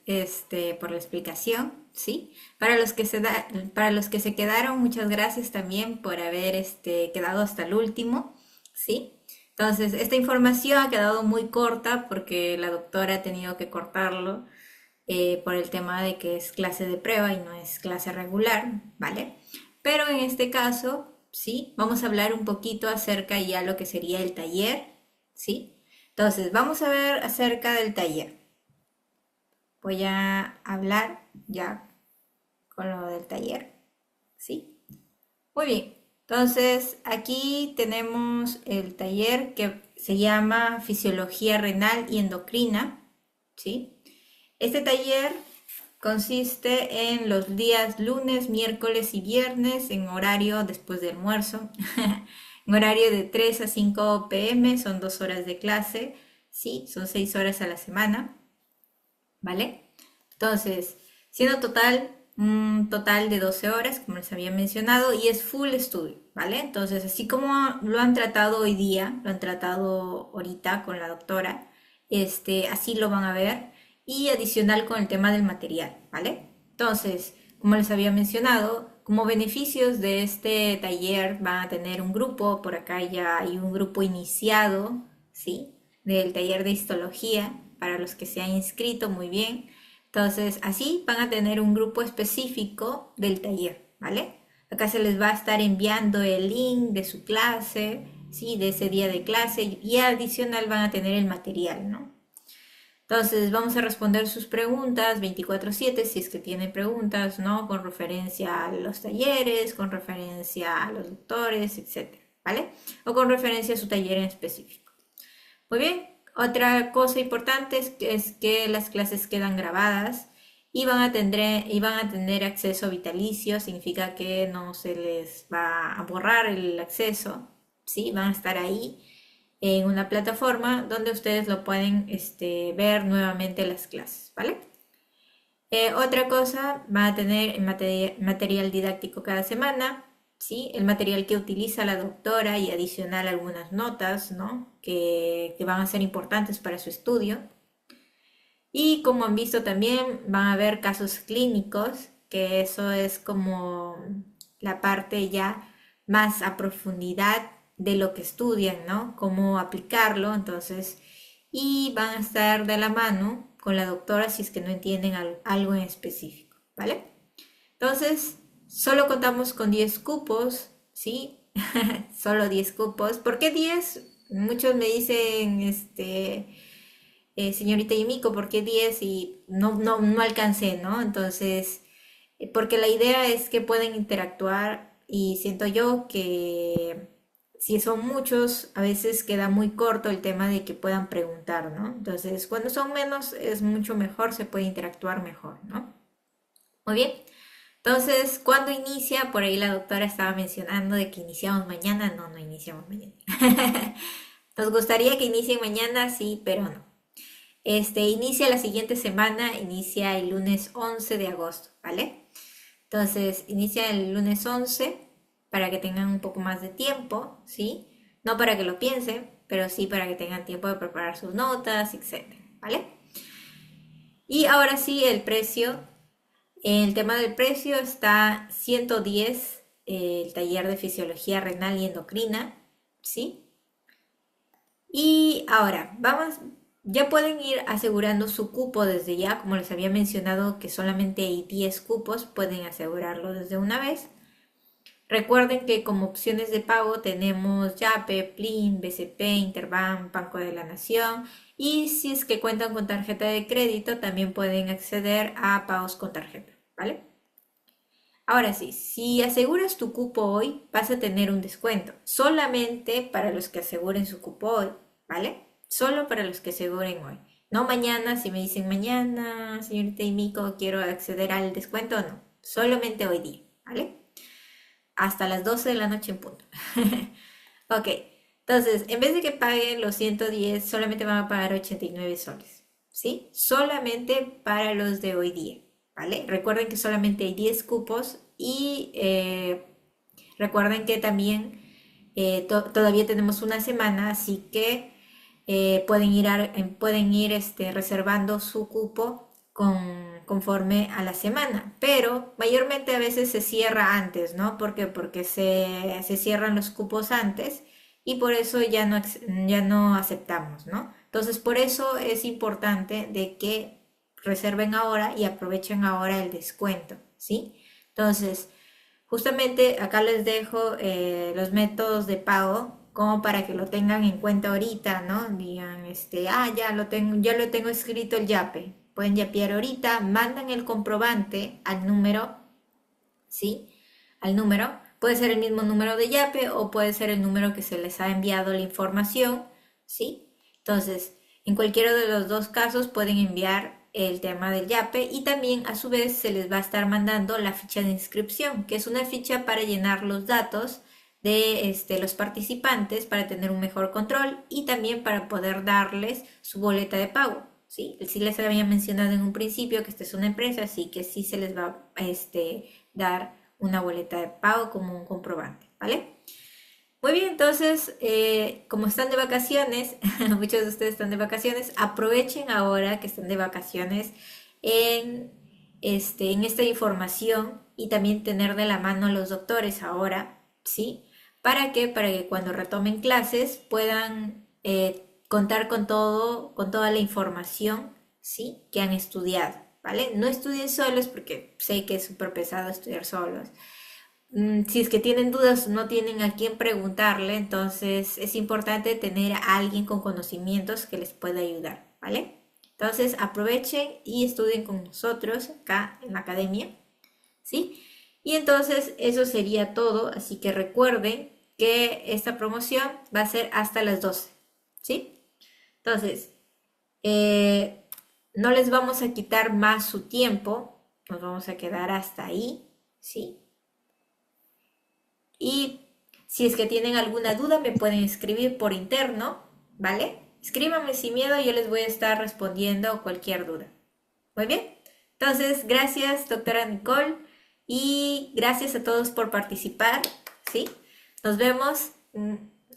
Speaker 2: por la explicación, ¿sí? Para los que se quedaron, muchas gracias también por haber quedado hasta el último, ¿sí? Entonces, esta información ha quedado muy corta porque la doctora ha tenido que cortarlo por el tema de que es clase de prueba y no es clase regular, ¿vale? Pero en este caso, sí, vamos a hablar un poquito acerca ya lo que sería el taller, ¿sí? Entonces, vamos a ver acerca del taller. Voy a hablar ya con lo del taller, ¿sí? Muy bien. Entonces, aquí tenemos el taller que se llama Fisiología Renal y Endocrina, ¿sí? Este taller consiste en los días lunes, miércoles y viernes en horario después del almuerzo, en horario de 3 a 5 pm, son 2 horas de clase, sí, son 6 horas a la semana, ¿vale? Entonces, siendo un total de 12 horas, como les había mencionado, y es full estudio, ¿vale? Entonces, así como lo han tratado hoy día, lo han tratado ahorita con la doctora, así lo van a ver, y adicional con el tema del material, ¿vale? Entonces, como les había mencionado, como beneficios de este taller van a tener un grupo, por acá ya hay un grupo iniciado, ¿sí? Del taller de histología, para los que se han inscrito, muy bien. Entonces, así van a tener un grupo específico del taller, ¿vale? Acá se les va a estar enviando el link de su clase, ¿sí? De ese día de clase y adicional van a tener el material, ¿no? Entonces, vamos a responder sus preguntas 24/7 si es que tienen preguntas, ¿no? Con referencia a los talleres, con referencia a los doctores, etcétera, ¿vale? O con referencia a su taller en específico. Muy bien, otra cosa importante es que las clases quedan grabadas y van a tener acceso vitalicio, significa que no se les va a borrar el acceso, ¿sí? Van a estar ahí en una plataforma donde ustedes lo pueden ver nuevamente las clases, ¿vale? Otra cosa, va a tener material didáctico cada semana, ¿sí? El material que utiliza la doctora y adicional algunas notas, ¿no? Que van a ser importantes para su estudio. Y como han visto también van a haber casos clínicos, que eso es como la parte ya más a profundidad de lo que estudian, ¿no? Cómo aplicarlo, entonces, y van a estar de la mano con la doctora si es que no entienden algo en específico, ¿vale? Entonces, solo contamos con 10 cupos, ¿sí? Solo 10 cupos. ¿Por qué 10? Muchos me dicen, señorita Yimiko, ¿por qué 10? Y no alcancé, ¿no? Entonces, porque la idea es que pueden interactuar y siento yo que si son muchos, a veces queda muy corto el tema de que puedan preguntar, ¿no? Entonces, cuando son menos es mucho mejor, se puede interactuar mejor, ¿no? Muy bien. Entonces, ¿cuándo inicia? Por ahí la doctora estaba mencionando de que iniciamos mañana. No, no iniciamos mañana. Nos gustaría que inicie mañana, sí, pero no. Inicia la siguiente semana, inicia el lunes 11 de agosto, ¿vale? Entonces, inicia el lunes 11 para que tengan un poco más de tiempo, ¿sí? No para que lo piensen, pero sí para que tengan tiempo de preparar sus notas, etcétera, ¿vale? Y ahora sí, el precio. El tema del precio está 110, el taller de fisiología renal y endocrina, ¿sí? Y ahora, ya pueden ir asegurando su cupo desde ya, como les había mencionado que solamente hay 10 cupos, pueden asegurarlo desde una vez. Recuerden que como opciones de pago tenemos Yape, Plin, BCP, Interbank, Banco de la Nación y si es que cuentan con tarjeta de crédito también pueden acceder a pagos con tarjeta, ¿vale? Ahora sí, si aseguras tu cupo hoy, vas a tener un descuento. Solamente para los que aseguren su cupo hoy, ¿vale? Solo para los que aseguren hoy. No mañana, si me dicen mañana, señorita Imiko, quiero acceder al descuento, no. Solamente hoy día, ¿vale? Hasta las 12 de la noche en punto. Ok, entonces, en vez de que paguen los 110, solamente van a pagar 89 soles, ¿sí? Solamente para los de hoy día, ¿vale? Recuerden que solamente hay 10 cupos y recuerden que también todavía tenemos una semana, así que pueden ir reservando su cupo conforme a la semana, pero mayormente a veces se cierra antes, ¿no? ¿Por qué? Porque se cierran los cupos antes y por eso ya no aceptamos, ¿no? Entonces, por eso es importante de que reserven ahora y aprovechen ahora el descuento, ¿sí? Entonces, justamente acá les dejo los métodos de pago como para que lo tengan en cuenta ahorita, ¿no? Digan, ya lo tengo escrito el yape. Pueden yapear ahorita, mandan el comprobante al número, ¿sí? Al número. Puede ser el mismo número de yape o puede ser el número que se les ha enviado la información, ¿sí? Entonces, en cualquiera de los dos casos pueden enviar el tema del yape y también a su vez se les va a estar mandando la ficha de inscripción, que es una ficha para llenar los datos de los participantes para tener un mejor control y también para poder darles su boleta de pago. ¿Sí? Sí les había mencionado en un principio que esta es una empresa, así que sí se les va a dar una boleta de pago como un comprobante, ¿vale? Muy bien, entonces, como están de vacaciones, muchos de ustedes están de vacaciones, aprovechen ahora que están de vacaciones en, en esta información y también tener de la mano a los doctores ahora, ¿sí? ¿Para qué? Para que cuando retomen clases puedan contar con todo, con toda la información, ¿sí? Que han estudiado, ¿vale? No estudien solos porque sé que es súper pesado estudiar solos. Si es que tienen dudas, no tienen a quién preguntarle, entonces es importante tener a alguien con conocimientos que les pueda ayudar, ¿vale? Entonces aprovechen y estudien con nosotros acá en la academia, ¿sí? Y entonces eso sería todo, así que recuerden que esta promoción va a ser hasta las 12, ¿sí? Entonces, eh, no les vamos a quitar más su tiempo, nos vamos a quedar hasta ahí, ¿sí? Y si es que tienen alguna duda, me pueden escribir por interno, ¿vale? Escríbanme sin miedo, yo les voy a estar respondiendo cualquier duda. Muy bien. Entonces, gracias, doctora Nicole, y gracias a todos por participar, ¿sí? Nos vemos,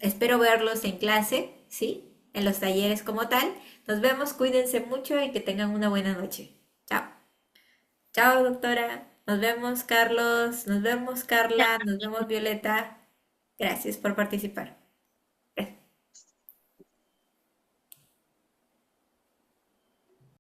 Speaker 2: espero verlos en clase, ¿sí? En los talleres como tal. Nos vemos, cuídense mucho y que tengan una buena noche. Chao. Chao, doctora. Nos vemos, Carlos. Nos vemos, Carla. Nos vemos, Violeta. Gracias por participar.